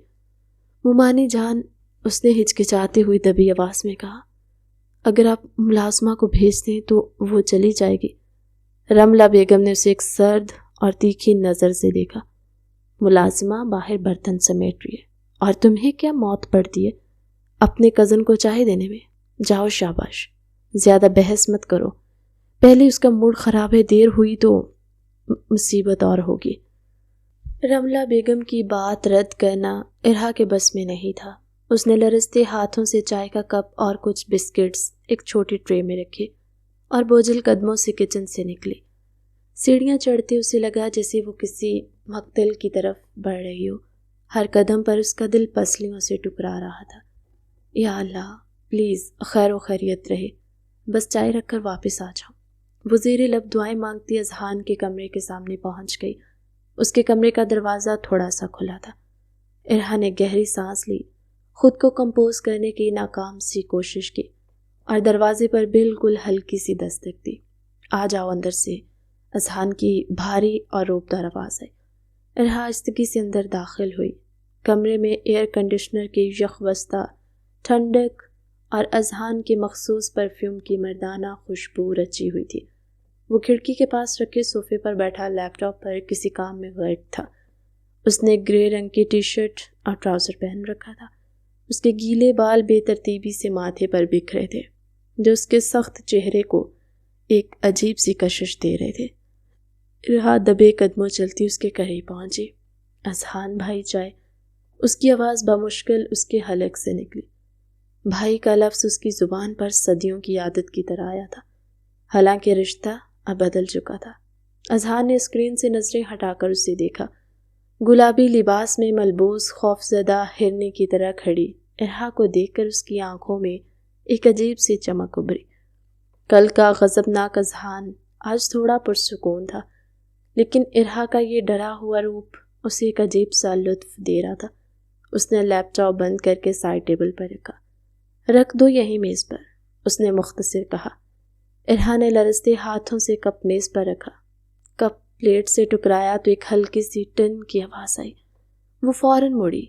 ممانی جان، اس نے ہچکچاتے ہوئی دبی آواز میں کہا، اگر آپ ملازمہ کو بھیج دیں تو وہ چلی جائے گی۔ رملہ بیگم نے اسے ایک سرد اور تیکھی نظر سے دیکھا۔ ملازمہ باہر برتن سمیٹ رہی ہے اور تمہیں کیا موت پڑتی ہے اپنے کزن کو چائے دینے میں؟ جاؤ، شاباش، زیادہ بحث مت کرو، پہلے اس کا موڈ خراب ہے، دیر ہوئی تو مصیبت اور ہوگی۔ رملہ بیگم کی بات رد کرنا ارہا کے بس میں نہیں تھا۔ اس نے لرزتے ہاتھوں سے چائے کا کپ اور کچھ بسکٹس ایک چھوٹی ٹرے میں رکھے اور بوجھل قدموں سے کچن سے نکلی۔ سیڑھیاں چڑھتے اسے لگا جیسے وہ کسی مقتل کی طرف بڑھ رہی ہو۔ ہر قدم پر اس کا دل پسلیوں سے ٹکرا رہا تھا۔ یا اللہ، پلیز خیر و خیریت رہے، بس چائے رکھ کر واپس آ جاؤ۔ وہ زیر لب دعائیں مانگتی اذہان کے کمرے کے سامنے پہنچ گئی۔ اس کے کمرے کا دروازہ تھوڑا سا کھلا تھا۔ ارہا نے گہری سانس لی، خود کو کمپوز کرنے کی ناکام سی کوشش کی اور دروازے پر بالکل ہلکی سی دستک دی۔ آ جاؤ اندر سے، اذہان کی بھاری اور روبدار آواز آئی۔ ارہا آہستگی سے اندر داخل ہوئی۔ کمرے میں ایئر کنڈیشنر کی یخ وستہ ٹھنڈک اور اذہان کے مخصوص پرفیوم کی مردانہ خوشبو رچی ہوئی تھی۔ وہ کھڑکی کے پاس رکھے صوفے پر بیٹھا لیپ ٹاپ پر کسی کام میں غرق تھا۔ اس نے گرے رنگ کی ٹی شرٹ اور ٹراؤزر پہن رکھا تھا۔ اس کے گیلے بال بے ترتیبی سے ماتھے پر بکھرے تھے، جو اس کے سخت چہرے کو ایک عجیب سی کشش دے رہے تھے۔ ارہا دبے قدموں چلتی اس کے قریب پہنچی۔ اذہان بھائی چائے؟ اس کی آواز بمشکل اس کے حلق سے نکلی۔ بھائی کا لفظ اس کی زبان پر صدیوں کی عادت کی طرح آیا تھا، حالانکہ رشتہ اب بدل چکا تھا۔ اذہان نے اسکرین سے نظریں ہٹا کر اسے دیکھا۔ گلابی لباس میں ملبوس خوفزدہ ہرنی کی طرح کھڑی ارہا کو دیکھ کر اس کی آنکھوں میں ایک عجیب سی چمک ابھری۔ کل کا غضبناک اذہان آج تھوڑا پرسکون تھا، لیکن ارہا کا یہ ڈرا ہوا روپ اسے ایک عجیب سا لطف دے رہا تھا۔ اس نے لیپ ٹاپ بند کر کے سائڈ ٹیبل پر رکھا۔ رکھ دو یہیں میز پر، اس نے مختصر کہا۔ ارہا نے لرزتے ہاتھوں سے کپ میز پر رکھا۔ کپ پلیٹ سے ٹکرایا تو ایک ہلکی سی ٹن کی آواز آئی۔ وہ فوراً مڑی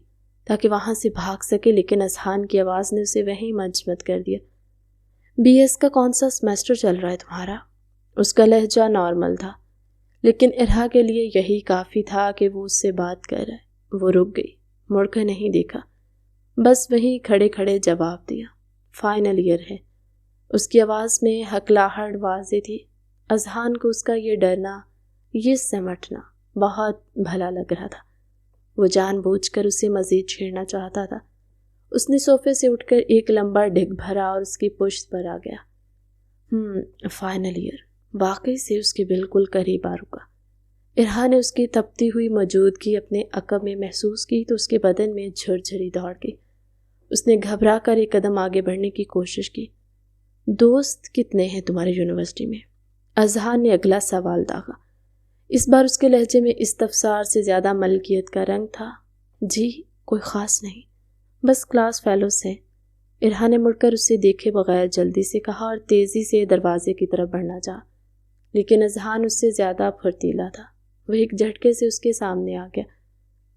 تاکہ وہاں سے بھاگ سکے، لیکن اذہان کی آواز نے اسے وہیں منجمد کر دیا۔ بی ایس کا کون سا سمیسٹر چل رہا ہے تمہارا؟ اس کا لہجہ نارمل تھا، لیکن ارہا کے لیے یہی کافی تھا کہ وہ اس سے بات کر رہا ہے۔ وہ رک گئی، مڑ کر نہیں دیکھا، بس وہیں کھڑے کھڑے جواب دیا، فائنل ایئر ہے۔ اس کی آواز میں ہکلاہٹ واضح تھی۔ اذہان کو اس کا یہ ڈرنا، یہ سمٹنا بہت بھلا لگ رہا تھا۔ وہ جان بوجھ کر اسے مزید چھیڑنا چاہتا تھا۔ اس نے صوفے سے اٹھ کر ایک لمبا ڈگ بھرا اور اس کی پشت پر آ گیا۔ فائنل ایئر، واقعی سے اس کے بالکل قریب آ رکا۔ ارہا نے اس کی تپتی ہوئی موجودگی اپنے عقب میں محسوس کی تو اس کے بدن میں جھرجھری دوڑ گئی۔ اس نے گھبرا کر ایک قدم آگے بڑھنے کی کوشش کی۔ دوست کتنے ہیں تمہارے یونیورسٹی میں؟ اذہان نے اگلا سوال داغا۔ اس بار اس کے لہجے میں استفسار سے زیادہ ملکیت کا رنگ تھا۔ جی کوئی خاص نہیں، بس کلاس فیلوز ہیں۔ ارہا نے مڑ کر اسے دیکھے بغیر جلدی سے کہا اور تیزی سے دروازے کی طرف بڑھنا چاہا، لیکن اذہان اس سے زیادہ پھرتیلا تھا۔ وہ ایک جھٹکے سے اس کے سامنے آ گیا۔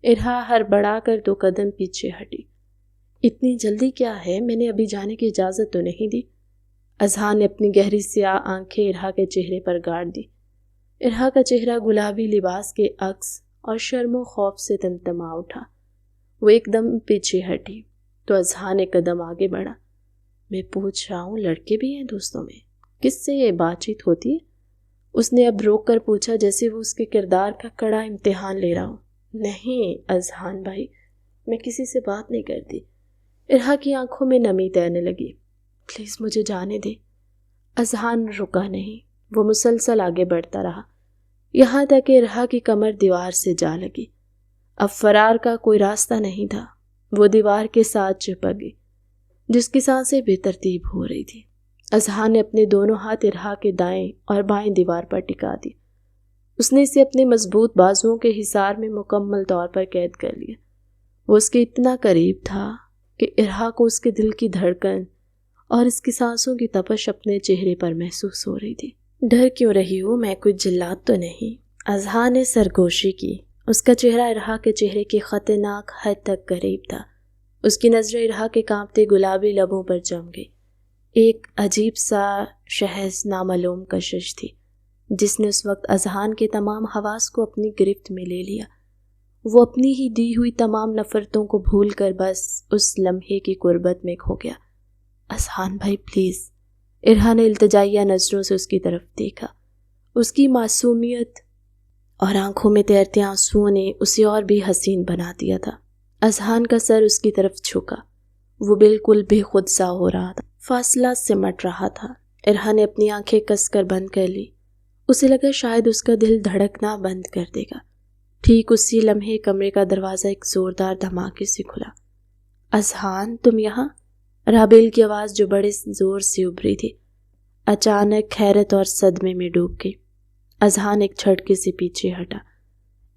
ارہا ہڑبڑا کر 2 قدم پیچھے ہٹی۔ اتنی جلدی کیا ہے؟ میں نے ابھی جانے کی اجازت تو نہیں دی۔ اذہان نے اپنی گہری سیاہ آنکھیں ارہا کے چہرے پر گاڑ دی۔ ارہا کا چہرہ گلابی لباس کے عکس اور شرم و خوف سے تمتما اٹھا۔ وہ ایک دم پیچھے ہٹی تو اذہان ایک قدم آگے بڑھا۔ میں پوچھ رہا ہوں، لڑکے بھی ہیں دوستوں میں؟ کس سے یہ بات چیت ہوتی ہے؟ اس نے اب روک کر پوچھا، جیسے وہ اس کے کردار کا کڑا امتحان لے رہا ہوں۔ نہیں اذہان بھائی، میں کسی سے بات نہیں کرتی۔ ارہا کی آنکھوں میں نمی تیرنے لگی۔ پلیز مجھے جانے دے۔ اذہان رکا نہیں، وہ مسلسل آگے بڑھتا رہا، یہاں تک کہ ارہا کی کمر دیوار سے جا لگی۔ اب فرار کا کوئی راستہ نہیں تھا۔ وہ دیوار کے ساتھ چپک گئی، جس کی سانسیں بے ترتیب ہو رہی تھی۔ اذہان نے اپنے دونوں ہاتھ ارہا کے دائیں اور بائیں دیوار پر ٹکا دی۔ اس نے اسے اپنے مضبوط بازوؤں کے حصار میں مکمل طور پر قید کر لیا۔ وہ اس کے اتنا قریب تھا کہ ارہا کو اس کے دل کی دھڑکن اور اس کی سانسوں کی تپش اپنے چہرے پر محسوس ہو رہی تھی۔ ڈر کیوں رہی ہو؟ میں کوئی جلاد تو نہیں؟ اذہان نے سرگوشی کی۔ اس کا چہرہ ارہا کے چہرے کی خطرناک حد تک قریب تھا۔ اس کی نظریں ارہا کے کانپتے گلابی لبوں پر جم گئی۔ ایک عجیب سا شہز نامعلوم کشش تھی، جس نے اس وقت اذہان کے تمام حواس کو اپنی گرفت میں لے لیا۔ وہ اپنی ہی دی ہوئی تمام نفرتوں کو بھول کر بس اس لمحے کی قربت میں کھو گیا۔ اذہان بھائی پلیز۔ ارہا نے التجائیہ نظروں سے اس کی طرف دیکھا۔ اس کی معصومیت اور آنکھوں میں تیرتے آنسوؤں نے اسے اور بھی حسین بنا دیا تھا۔ اذہان کا سر اس کی طرف جھکا۔ وہ بالکل بے خود سا ہو رہا تھا، فاصلہ سمٹ رہا تھا۔ ارہا نے اپنی آنکھیں کس کر بند کر لی۔ اسے لگا شاید اس کا دل دھڑکنا بند کر دے گا۔ ٹھیک اسی لمحے کمرے کا دروازہ ایک زوردار دھماکے سے کھلا۔ اذہان تم یہاں؟ رابیل کی آواز جو بڑے زور سے ابھری تھی۔ اچانک حیرت اور صدمے میں ڈوب گئی۔ اذہان ایک جھٹکے سے پیچھے ہٹا۔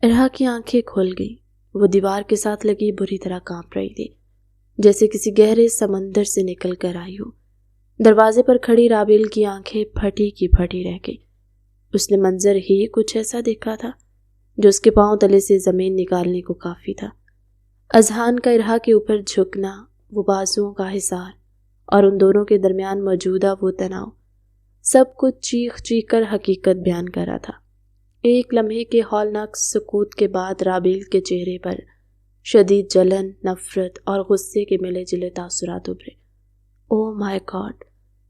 ارحا کی آنکھیں کھل گئیں۔ وہ دیوار کے ساتھ لگی بری طرح کانپ رہی تھی، جیسے کسی گہرے سمندر سے نکل کر آئی ہو۔ دروازے پر کھڑی رابیل کی آنکھیں پھٹی کی پھٹی رہ گئی۔ اس نے منظر ہی کچھ ایسا دیکھا تھا جو اس کے پاؤں تلے سے زمین نکالنے کو کافی تھا۔ اذہان کا ارحا کے اوپر جھکنا، وہ بازوؤں کا حصار اور ان دونوں کے درمیان موجودہ وہ تناؤ، سب کچھ چیخ چیخ کر حقیقت بیان کر رہا تھا۔ ایک لمحے کے ہولناک سکوت کے بعد رابیل کے چہرے پر شدید جلن، نفرت اور غصے کے ملے جلے تاثرات ابھرے۔ او مائی گاڈ،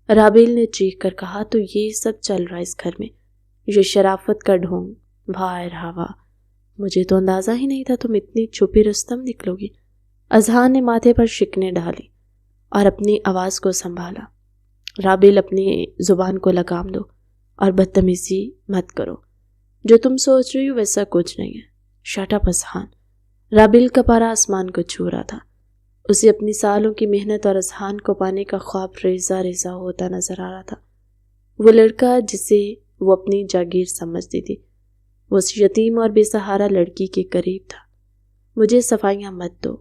رابیل نے چیخ کر کہا، تو یہ سب چل رہا ہے اس گھر میں، یہ شرافت کا ڈھونگ۔ واہ ارحا واہ، مجھے تو اندازہ ہی نہیں تھا تم اتنی چھپی رستم نکلو گی۔ اذہان نے ماتھے پر شکنیں ڈالی اور اپنی آواز کو سنبھالا۔ رابیل، اپنی زبان کو لگام دو اور بدتمیزی مت کرو۔ جو تم سوچ رہی ہو ویسا کچھ نہیں ہے۔ شٹ اپ اذہان۔ رابیل کا پارا آسمان کو چھو رہا تھا۔ اسے اپنی سالوں کی محنت اور اذہان کو پانے کا خواب ریزہ ریزہ ہوتا نظر آ رہا تھا۔ وہ لڑکا جسے وہ اپنی جاگیر سمجھتی تھی، وہ اس یتیم اور بے سہارا لڑکی کے قریب تھا۔ مجھے صفائیاں مت دو،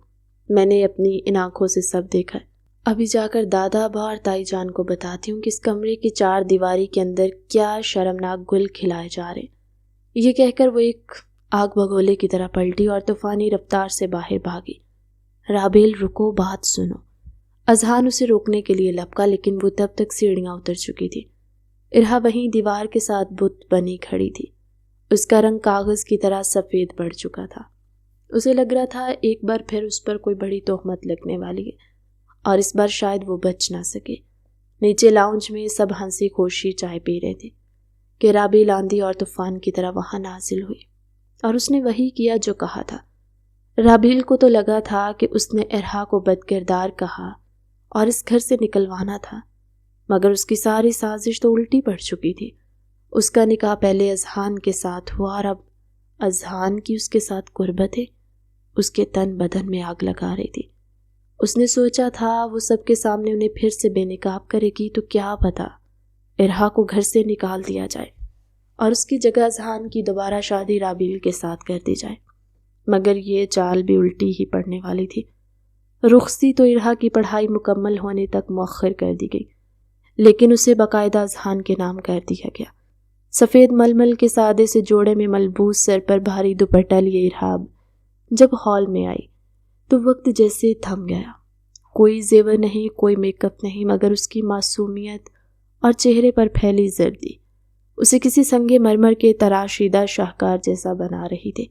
میں نے اپنی ان آنکھوں سے سب دیکھا ہے۔ ابھی جا کر دادا ابا اور تائی جان کو بتاتی ہوں کہ اس کمرے کی چار دیواری کے اندر کیا شرمناک گل کھلائے جا رہے۔ یہ کہہ کر وہ ایک آگ بگولے کی طرح پلٹی اور طوفانی رفتار سے باہر بھاگی۔ رابیل رکو، بات سنو۔ اذہان اسے روکنے کے لیے لپکا، لیکن وہ تب تک سیڑھیاں اتر چکی تھی۔ ارحا وہیں دیوار کے ساتھ بت بنی کھڑی تھی۔ اس کا رنگ کاغذ کی طرح سفید پڑ چکا تھا۔ اسے لگ رہا تھا ایک بار پھر اس پر کوئی بڑی تہمت لگنے والی ہے اور اس بار شاید وہ بچ نہ سکے۔ نیچے لاؤنج میں سب ہنسی خوشی چائے پی رہے تھے کہ رابیل آندھی اور طوفان کی طرح وہاں نازل ہوئی، اور اس نے وہی کیا جو کہا تھا۔ رابیل کو تو لگا تھا کہ اس نے ارحا کو بد کردار کہا اور اس گھر سے نکلوانا تھا، مگر اس کی ساری سازش تو الٹی پڑ چکی تھی۔ اس کا نکاح پہلے اذہان کے ساتھ ہوا اور اب اذہان کی اس کے ساتھ قربت ہے اس کے تن بدن میں آگ لگا رہی تھی۔ اس نے سوچا تھا وہ سب کے سامنے انہیں پھر سے بے نقاب کرے گی تو کیا پتا ارحا کو گھر سے نکال دیا جائے اور اس کی جگہ اذہان کی دوبارہ شادی رابیل کے ساتھ کر دی جائے، مگر یہ چال بھی الٹی ہی پڑنے والی تھی۔ رخصتی تو ارحا کی پڑھائی مکمل ہونے تک مؤخر کر دی گئی، لیکن اسے باقاعدہ اذہان کے نام کر دیا گیا۔ سفید ململ کے سادے سے جوڑے میں ملبوس، سر پر بھاری دوپٹہ لیے ارحا جب ہال میں آئی تو وقت جیسے تھم گیا۔ کوئی زیور نہیں، کوئی میک اپ نہیں، مگر اس کی معصومیت اور چہرے پر پھیلی زردی اسے کسی سنگ مرمر کے تراشیدہ شاہکار جیسا بنا رہی تھی۔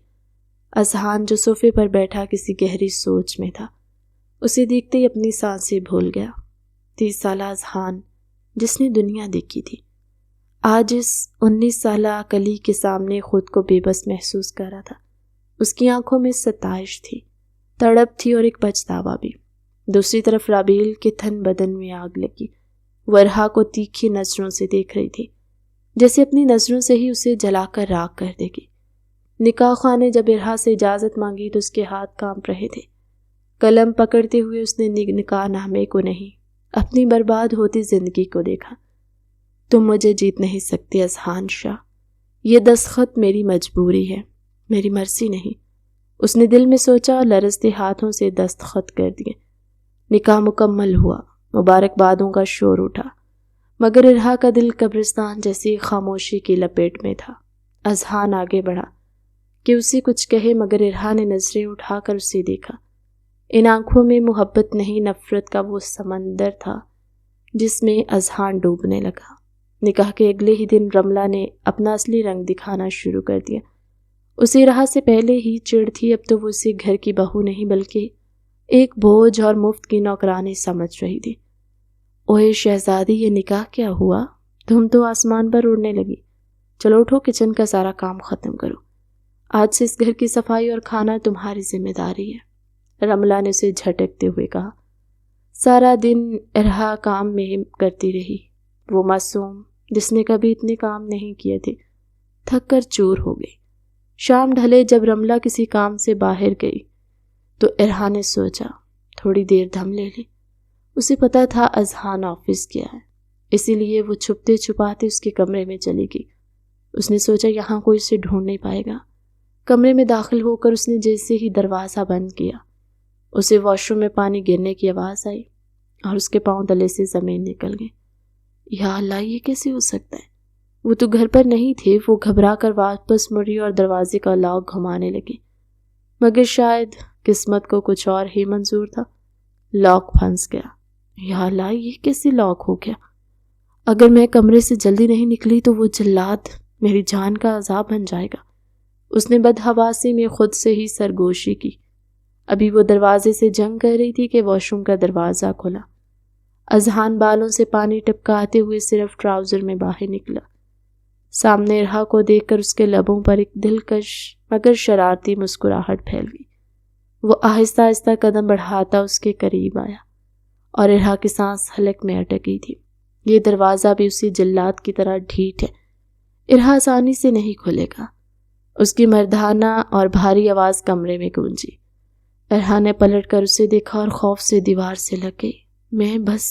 اذہان جو صوفے پر بیٹھا کسی گہری سوچ میں تھا، اسے دیکھتے ہی اپنی سانسیں بھول گیا۔ 30 سالہ اذہان جس نے دنیا دیکھی تھی، آج اس 19 سالہ کلی کے سامنے خود کو بے بس محسوس کر رہا تھا۔ اس کی آنکھوں میں ستائش تھی، تڑپ تھی اور ایک پچھتاوا بھی۔ دوسری طرف رابیل کے تن بدن میں آگ لگی۔ وہ ارحا کو تیکھی نظروں سے دیکھ رہی تھی، جیسے اپنی نظروں سے ہی اسے جلا کر راکھ کر دے گی۔ نکاح خواہ نے جب ارحا سے اجازت مانگی تو اس کے ہاتھ کانپ رہے تھے۔ قلم پکڑتے ہوئے اس نے نکاح نامے کو نہیں، اپنی برباد ہوتی زندگی کو دیکھا۔ تم مجھے جیت نہیں سکتے اذہان شاہ، یہ دستخط میری مجبوری ہے، میری مرضی نہیں۔ اس نے دل میں سوچا اور لرزتے ہاتھوں سے دستخط کر دیے۔ نکاح مکمل ہوا، مبارکبادوں کا شور اٹھا، مگر ارحا کا دل قبرستان جیسی خاموشی کی لپیٹ میں تھا۔ اذہان آگے بڑھا کہ اسے کچھ کہے، مگر ارحا نے نظریں اٹھا کر اسے دیکھا۔ ان آنکھوں میں محبت نہیں، نفرت کا وہ سمندر تھا جس میں اذہان ڈوبنے لگا۔ نکاح کے اگلے ہی دن رملہ نے اپنا اصلی رنگ دکھانا شروع کر دیا۔ اسے ارحا سے پہلے ہی چڑ تھی، اب تو وہ اسے گھر کی بہو نہیں بلکہ ایک بوجھ اور مفت کی نوکرانی سمجھ رہی تھی۔ اوئے شہزادی، یہ نکاح کیا ہوا؟ تم تو آسمان پر اڑنے لگی۔ چلو اٹھو، کچن کا سارا کام ختم کرو، آج سے اس گھر کی صفائی اور کھانا تمہاری ذمہ داری ہے، رملہ نے اسے جھٹکتے ہوئے کہا۔ سارا دن ارحا کام میں کرتی رہی، وہ معصوم جس نے کبھی اتنے کام نہیں کیے تھے تھک کر چور ہو گئی۔ شام ڈھلے جب رملہ کسی کام سے باہر گئی تو ارحا نے سوچا تھوڑی دیر دم لے لی۔ اسے پتا تھا اذہان آفس گیا ہے، اسی لیے وہ چھپتے چھپاتے اس کے کمرے میں چلی گئی۔ اس نے سوچا یہاں کوئی اسے ڈھونڈ نہیں پائے گا۔ کمرے میں داخل ہو کر اس نے جیسے ہی دروازہ بند کیا، اسے واش روم میں پانی گرنے کی آواز آئی اور اس کے پاؤں تلے سے زمین نکل گئی۔ یا اللہ، یہ کیسے ہو سکتا ہے؟ وہ تو گھر پر نہیں تھے۔ وہ گھبرا کر واپس مڑی اور دروازے کا لاک گھمانے لگی، مگر شاید قسمت کو کچھ اور ہی منظور تھا۔ لاک پھنس گیا۔ یا اللہ، یہ کیسے لاک ہو گیا؟ اگر میں کمرے سے جلدی نہیں نکلی تو وہ جلاد میری جان کا عذاب بن جائے گا۔ اس نے بدحواسی میں خود سے ہی سرگوشی کی۔ ابھی وہ دروازے سے جنگ کر رہی تھی کہ واش روم کا دروازہ کھلا۔ اذہان بالوں سے پانی ٹپکاتے ہوئے صرف ٹراؤزر میں باہر نکلا۔ سامنے ارہا کو دیکھ کر اس کے لبوں پر ایک دلکش مگر شرارتی مسکراہٹ پھیل گئی۔ وہ آہستہ آہستہ قدم بڑھاتا اس کے قریب آیا اور ارہا کی سانس حلق میں اٹک گئی تھی۔ یہ دروازہ بھی اسی جلاد کی طرح ڈھیٹ ہے، ارہا آسانی سے نہیں کھلے گا۔ اس کی مردانہ اور بھاری آواز کمرے میں گونجی۔ ارہا نے پلٹ کر اسے دیکھا اور خوف سے دیوار سے لگ گئی۔ میں بس۔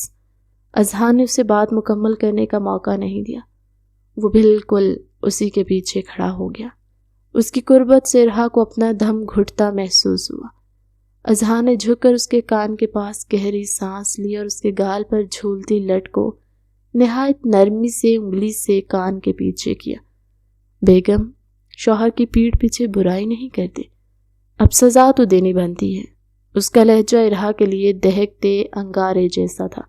اذہان نے اسے بات مکمل کرنے کا موقع نہیں دیا۔ وہ بالکل اسی کے پیچھے کھڑا ہو گیا۔ اس کی قربت سے ارہا کو اپنا دم گھٹتا محسوس ہوا۔ اذہان نے جھک کر اس کے کان کے پاس گہری سانس لی اور اس کے گال پر جھولتی لٹ کو نہایت نرمی سے انگلی سے کان کے پیچھے کیا۔ بیگم، شوہر کی پیٹھ پیچھے برائی نہیں کرتے، اب سزا تو دینی بنتی ہے۔ اس کا لہجہ ارہا کے لیے دہکتے انگارے جیسا تھا۔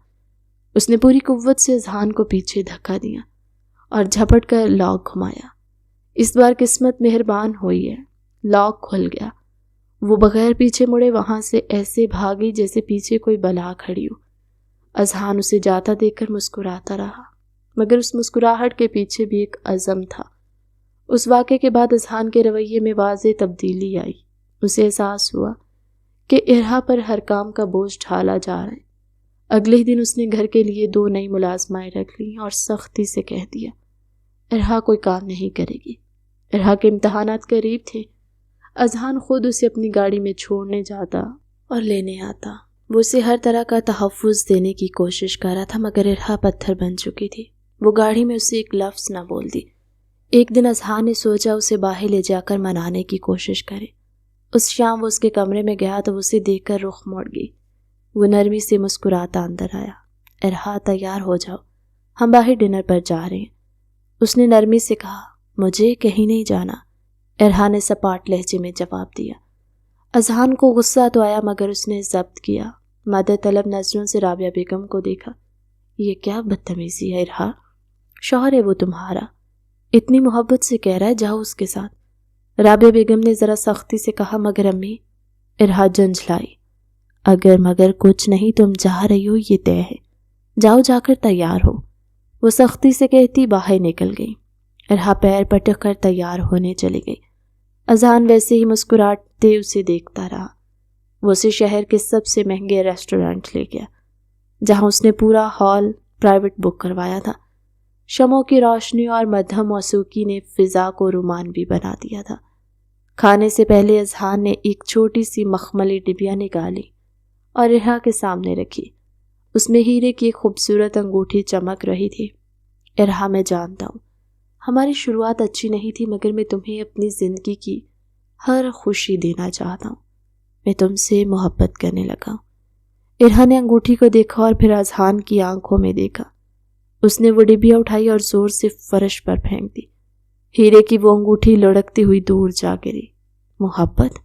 اس نے پوری قوت سے اذہان کو پیچھے دھکا دیا اور جھپٹ کر لاک گھمایا۔ اس بار قسمت مہربان ہوئی ہے، لاک کھل گیا۔ وہ بغیر پیچھے مڑے وہاں سے ایسے بھاگی جیسے پیچھے کوئی بلا کھڑی ہو۔ اذہان اسے جاتا دیکھ کر مسکراتا رہا، مگر اس مسکراہٹ کے پیچھے بھی ایک عزم تھا۔ اس واقعے کے بعد اذہان کے رویے میں واضح تبدیلی آئی۔ اسے احساس ہوا کہ ارہا پر ہر کام کا بوجھ ڈھالا جا رہا ہے۔ اگلے ہی دن اس نے گھر کے لیے 2 نئی ملازمائیں رکھ لیں اور سختی سے کہہ دیا ارہا کوئی کام نہیں کرے گی۔ ارہا کے امتحانات قریب تھے۔ اذہان خود اسے اپنی گاڑی میں چھوڑنے جاتا اور لینے آتا۔ وہ اسے ہر طرح کا تحفظ دینے کی کوشش کر رہا تھا، مگر ارہا پتھر بن چکی تھی۔ وہ گاڑی میں اسے ایک لفظ نہ بول دی۔ ایک دن اذہان نے سوچا اسے باہر لے جا کر منانے کی کوشش کرے۔ اس شام وہ اس کے کمرے میں گیا تو اسے دیکھ کر رخ موڑ گئی۔ وہ نرمی سے مسکراتا اندر آیا۔ ارہا، تیار ہو جاؤ، ہم باہر ڈنر پر جا رہے ہیں۔ اس نے نرمی سے کہا، مجھے کہیں نہیں جانا۔ ارہا نے سپاٹ لہجے میں جواب دیا۔ اذہان کو غصہ تو آیا، مگر اس نے ضبط کیا۔ مدد طلب نظروں سے رابعہ بیگم کو دیکھا۔ یہ کیا بدتمیزی ہے ارہا؟ شوہر ہے وہ تمہارا، اتنی محبت سے کہہ رہا ہے، جاؤ اس کے ساتھ۔ رابعہ بیگم نے ذرا سختی سے کہا، مگر امی۔ ارہا جھنجھلائی۔ اگر مگر کچھ نہیں، تم جا رہی ہو یہ طے ہے، جاؤ، جا کر تیار ہو۔ وہ سختی سے کہتی باہر نکل گئی۔ ارہا پیر پٹک کر تیار ہونے چلی گئی۔ اذہان ویسے ہی مسکراتے اسے دیکھتا رہا۔ وہ اسے شہر کے سب سے مہنگے ریسٹورنٹ لے گیا، جہاں اس نے پورا ہال پرائیویٹ بک کروایا تھا۔ شمعوں کی روشنی اور مدھم موسیقی نے فضا کو رومانوی بنا دیا تھا۔ کھانے سے پہلے اذہان نے ایک چھوٹی سی مخملی ڈبیا نکالی اور ارہا کے سامنے رکھی۔ اس میں ہیرے کی ایک خوبصورت انگوٹھی چمک رہی تھی۔ ارہا، میں جانتا ہوں ہماری شروعات اچھی نہیں تھی، مگر میں تمہیں اپنی زندگی کی ہر خوشی دینا چاہتا ہوں۔ میں تم سے محبت کرنے لگا ہوں۔ ارہا نے انگوٹھی کو دیکھا اور پھر اذہان کی آنکھوں میں دیکھا۔ اس نے وہ ڈبیا اٹھائی اور زور سے فرش پر پھینک دی۔ ہیرے کی وہ انگوٹھی لڑکتی ہوئی دور جا گری۔ محبت؟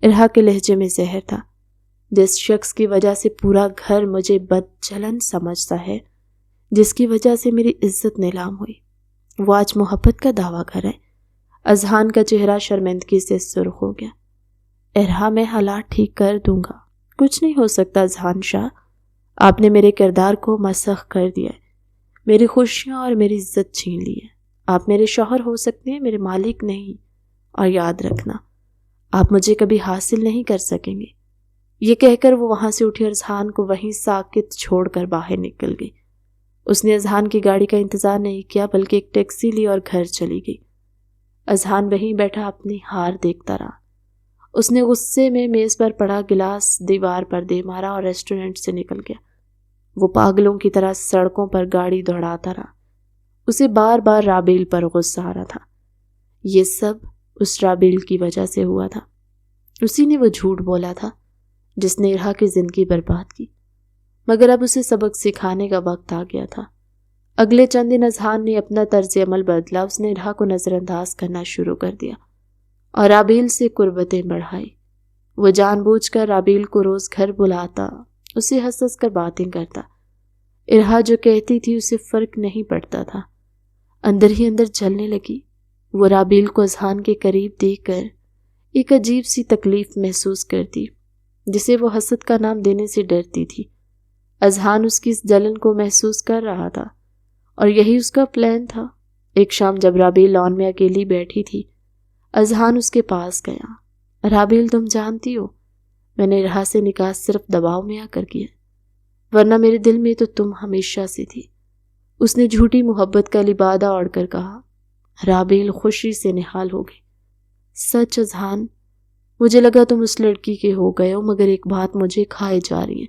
ارہا کے لہجے میں زہر تھا۔ جس شخص کی وجہ سے پورا گھر مجھے بدچلن سمجھتا ہے، جس کی وجہ سے میری عزت نیلام ہوئی، وہ آج محبت کا دعویٰ کر رہا ہے۔ اذہان کا چہرہ شرمندگی سے سرخ ہو گیا۔ ارہا، میں حالات ٹھیک کر دوں گا، کچھ نہیں ہو سکتا اذہان شاہ۔ آپ نے میرے کردار کو مسخ کر دیا ہے، میری خوشیاں اور میری عزت چھین لی ہے۔ آپ میرے شوہر ہو سکتے ہیں، میرے مالک نہیں، اور یاد رکھنا آپ مجھے کبھی حاصل نہیں کر سکیں گے۔ یہ کہہ کر وہ وہاں سے اٹھی اور اذہان کو وہیں ساکت چھوڑ کر باہر نکل گئی۔ اس نے اذہان کی گاڑی کا انتظار نہیں کیا، بلکہ ایک ٹیکسی لی اور گھر چلی گئی۔ اذہان وہیں بیٹھا اپنی ہار دیکھتا رہا۔ اس نے غصے میں میز پر پڑا گلاس دیوار پر دے مارا اور ریسٹورنٹ سے نکل گیا۔ وہ پاگلوں کی طرح سڑکوں پر گاڑی دوڑاتا رہا۔ اسے بار بار رابیل پر غصہ آ رہا تھا۔ یہ سب اس رابیل کی وجہ سے ہوا تھا۔ اسی نے وہ جھوٹ بولا تھا جس نے ارہا کی زندگی برباد کی، مگر اب اسے سبق سکھانے کا وقت آ گیا تھا۔ اگلے چند دن اذہان نے اپنا طرز عمل بدلا۔ اس نے ارہا کو نظر انداز کرنا شروع کر دیا اور رابیل سے قربتیں بڑھائی۔ وہ جان بوجھ کر رابیل کو روز گھر بلاتا، اسے ہنس ہنس کر باتیں کرتا۔ ارہا جو کہتی تھی اسے فرق نہیں پڑتا تھا، اندر ہی اندر جلنے لگی۔ وہ رابیل کو اذہان کے قریب دیکھ کر ایک عجیب سی تکلیف محسوس کرتی جسے وہ حسد کا نام دینے سے ڈرتی تھی۔ اذہان اس کی اس جلن کو محسوس کر رہا تھا اور یہی اس کا پلان تھا۔ ایک شام جب رابیل لان میں اکیلی بیٹھی تھی، اذہان اس کے پاس گیا۔ رابیل، تم جانتی ہو میں نے ارہا سے نکاح صرف دباؤ میں آ کر کیا، ورنہ میرے دل میں تو تم ہمیشہ سے تھی۔ اس نے جھوٹی محبت کا لبادہ اوڑھ کر کہا۔ رابیل خوشی سے نہال ہو گئی۔ سچ اذہان، مجھے لگا تم اس لڑکی کے ہو گئے ہو، مگر ایک بات مجھے کھائے جا رہی ہے۔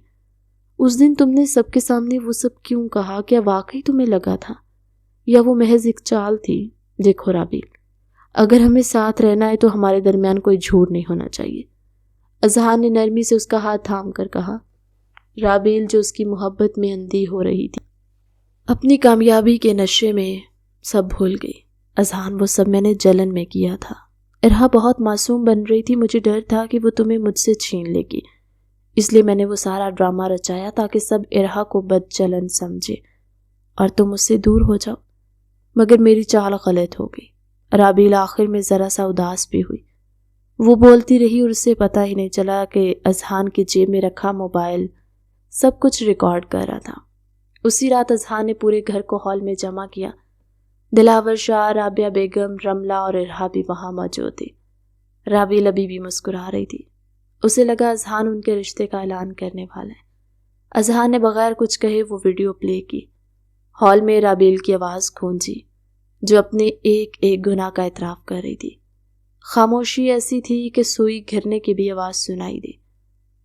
اس دن تم نے سب کے سامنے وہ سب کیوں کہا؟ کیا واقعی تمہیں لگا تھا یا وہ محض ایک چال تھی؟ دیکھو رابیل، اگر ہمیں ساتھ رہنا ہے تو ہمارے درمیان کوئی جھوٹ نہیں ہونا چاہیے۔ اذہان نے نرمی سے اس کا ہاتھ تھام کر کہا۔ رابیل جو اس کی محبت میں اندھی ہو رہی تھی، اپنی کامیابی کے نشے میں سب بھول گئی۔ اذہان، وہ سب میں نے جلن میں کیا تھا۔ ارہا بہت معصوم بن رہی تھی، مجھے ڈر تھا کہ وہ تمہیں مجھ سے چھین لے گی، اس لیے میں نے وہ سارا ڈرامہ رچایا تاکہ سب ارہا کو بد چلن سمجھے اور تم اس سے دور ہو جاؤ، مگر میری چال غلط ہو گئی۔ رابیل آخر میں ذرا سا اداس بھی ہوئی۔ وہ بولتی رہی اور اسے پتہ ہی نہیں چلا کہ اذہان کی جیب میں رکھا موبائل سب کچھ ریکارڈ کر رہا تھا۔ اسی رات اذہان نے پورے گھر کو ہال میں جمع کیا۔ دلاور شاہ، رابعہ بیگم، رملہ اور ارہا بھی وہاں موجود تھی۔ رابیل ابھی بھی مسکرا رہی تھی۔ اسے لگا اذہان ان کے رشتے کا اعلان کرنے والا ہے۔ اذہان نے بغیر کچھ کہے وہ ویڈیو پلے کی۔ ہال میں رابیل کی آواز گونجی جو اپنے ایک ایک گناہ کا اعتراف کر رہی تھی۔ خاموشی ایسی تھی کہ سوئی گھرنے کی بھی آواز سنائی دی۔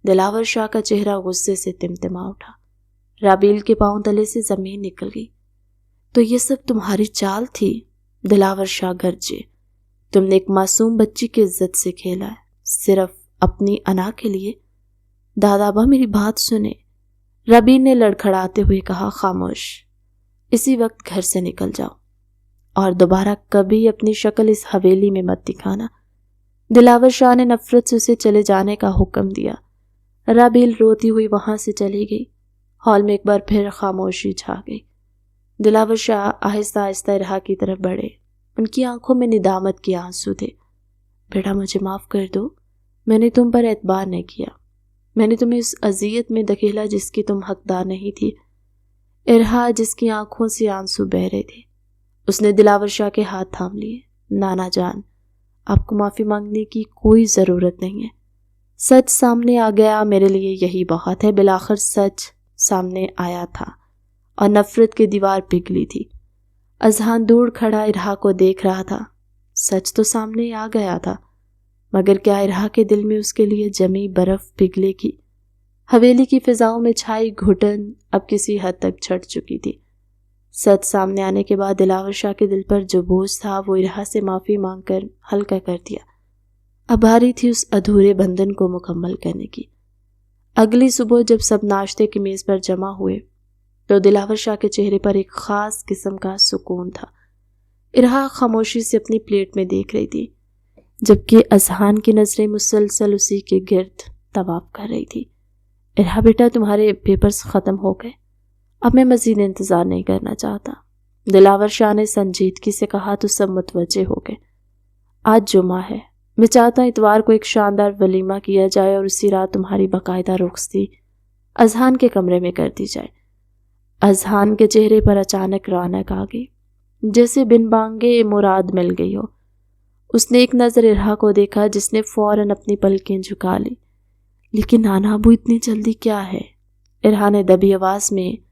دلاور شاہ کا چہرہ غصے سے تمتما اٹھا۔ رابیل کے پاؤں تلے سے زمین نکل گئی۔ تو یہ سب تمہاری چال تھی؟ دلاور شاہ گرجے۔ تم نے ایک معصوم بچی کی عزت سے کھیلا ہے، صرف اپنی انا کے لیے۔ دادا با میری بات سنیں، رابیل نے لڑکھڑاتے ہوئے کہا۔ خاموش، اسی وقت گھر سے نکل جاؤ اور دوبارہ کبھی اپنی شکل اس حویلی میں مت دکھانا۔ دلاور شاہ نے نفرت سے اسے چلے جانے کا حکم دیا۔ رابیل روتی ہوئی وہاں سے چلی گئی۔ ہال میں ایک بار پھر خاموشی چھا گئی۔ دلاور شاہ آہستہ آہستہ ارہا کی طرف بڑھے۔ ان کی آنکھوں میں ندامت کے آنسو تھے۔ بیٹا، مجھے معاف کر دو، میں نے تم پر اعتبار نہیں کیا، میں نے تمہیں اس اذیت میں دھکیلا جس کی تم حقدار نہیں تھی۔ ارہا جس کی آنکھوں سے آنسو بہہ رہے تھے، اس نے دلاور شاہ کے ہاتھ تھام لیے۔ نانا جان، آپ کو معافی مانگنے کی کوئی ضرورت نہیں ہے، سچ سامنے آ گیا، میرے لیے یہی بہت ہے۔ بالآخر سچ سامنے آیا تھا اور نفرت کی دیوار پگھلی تھی۔ اذہان دور کھڑا ارہا کو دیکھ رہا تھا۔ سچ تو سامنے آ گیا تھا، مگر کیا ارہا کے دل میں اس کے لیے جمی برف پگھلے گی؟ حویلی کی فضاؤں میں چھائی گھٹن اب کسی حد تک چھٹ چکی تھی۔ سچ سامنے آنے کے بعد دلاور شاہ کے دل پر جو بوجھ تھا وہ ارہا سے معافی مانگ کر ہلکا کر دیا۔ اب باری تھی اس ادھورے بندھن کو مکمل کرنے کی۔ اگلی صبح جب سب ناشتے کی میز پر جمع ہوئے تو دلاور شاہ کے چہرے پر ایک خاص قسم کا سکون تھا۔ ارہا خاموشی سے اپنی پلیٹ میں دیکھ رہی تھی، جبکہ اذہان کی نظریں مسلسل اسی کے گرد طواف کر رہی تھی۔ ارہا بیٹا، تمہارے پیپرز ختم ہو گئے، اب میں مزید انتظار نہیں کرنا چاہتا، دلاور شاہ نے سنجیدگی سے کہا تو سب متوجہ ہو گئے۔ آج جمعہ ہے، میں چاہتا ہوں اتوار کو ایک شاندار ولیمہ کیا جائے اور اسی رات تمہاری باقاعدہ رخصتی اذہان کے کمرے میں کر دی جائے۔ اذہان کے چہرے پر اچانک رونق آ گئی، جیسے بن بانگے مراد مل گئی ہو۔ اس نے ایک نظر ارہا کو دیکھا جس نے فوراً اپنی پلکیں جھکا لی۔ لیکن نانا ابو اتنی جلدی کیا ہے؟ ارہا نے دبی آواز میں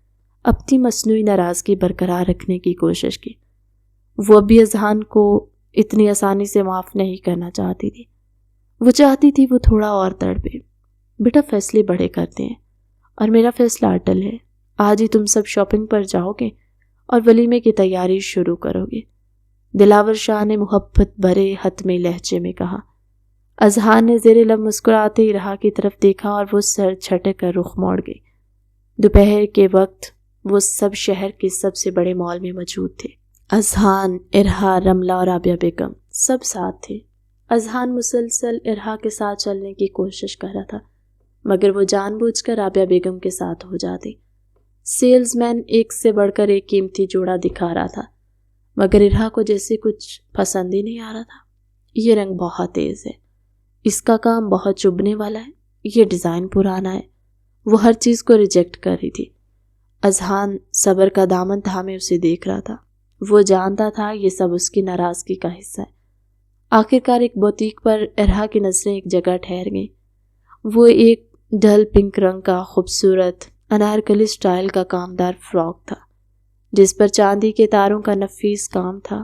اپنی مصنوعی ناراضگی برقرار رکھنے کی کوشش کی۔ وہ ابھی اذہان کو اتنی آسانی سے معاف نہیں کرنا چاہتی تھی۔ وہ چاہتی تھی وہ تھوڑا اور تڑپے۔ بیٹا، فیصلے بڑے کرتے ہیں اور میرا فیصلہ اٹل ہے، آج ہی تم سب شاپنگ پر جاؤ گے اور ولیمے کی تیاری شروع کرو گے، دلاور شاہ نے محبت بھرے حتمی لہجے میں کہا۔ اذہان نے زیر لب مسکراتے ہی ارہا کی طرف دیکھا اور وہ سر جھٹک کر رخ موڑ گئی۔ دوپہر کے وقت وہ سب شہر کے سب سے بڑے مال میں موجود تھے۔ اذہان، ارہا، رملہ اور رابعہ بیگم سب ساتھ تھے۔ اذہان مسلسل ارہا کے ساتھ چلنے کی کوشش کر رہا تھا، مگر وہ جان بوجھ کر رابعہ بیگم کے ساتھ ہو جاتی۔ سیلز مین ایک سے بڑھ کر ایک قیمتی جوڑا دکھا رہا تھا، مگر ارہا کو جیسے کچھ پسند ہی نہیں آ رہا تھا۔ یہ رنگ بہت تیز ہے، اس کا کام بہت چبھنے والا ہے، یہ ڈیزائن پرانا ہے۔ وہ ہر چیز کو ریجیکٹ کر رہی تھی۔ اذہان صبر کا دامن تھامے اسے دیکھ رہا تھا۔ وہ جانتا تھا یہ سب اس کی ناراضگی کا حصہ ہے۔ آخرکار ایک بوتیک پر ارہا کی نظریں ایک جگہ ٹھہر گئیں۔ وہ ایک ڈل پنک رنگ کا خوبصورت انارکلی سٹائل کا کامدار فراک تھا، جس پر چاندی کے تاروں کا نفیس کام تھا۔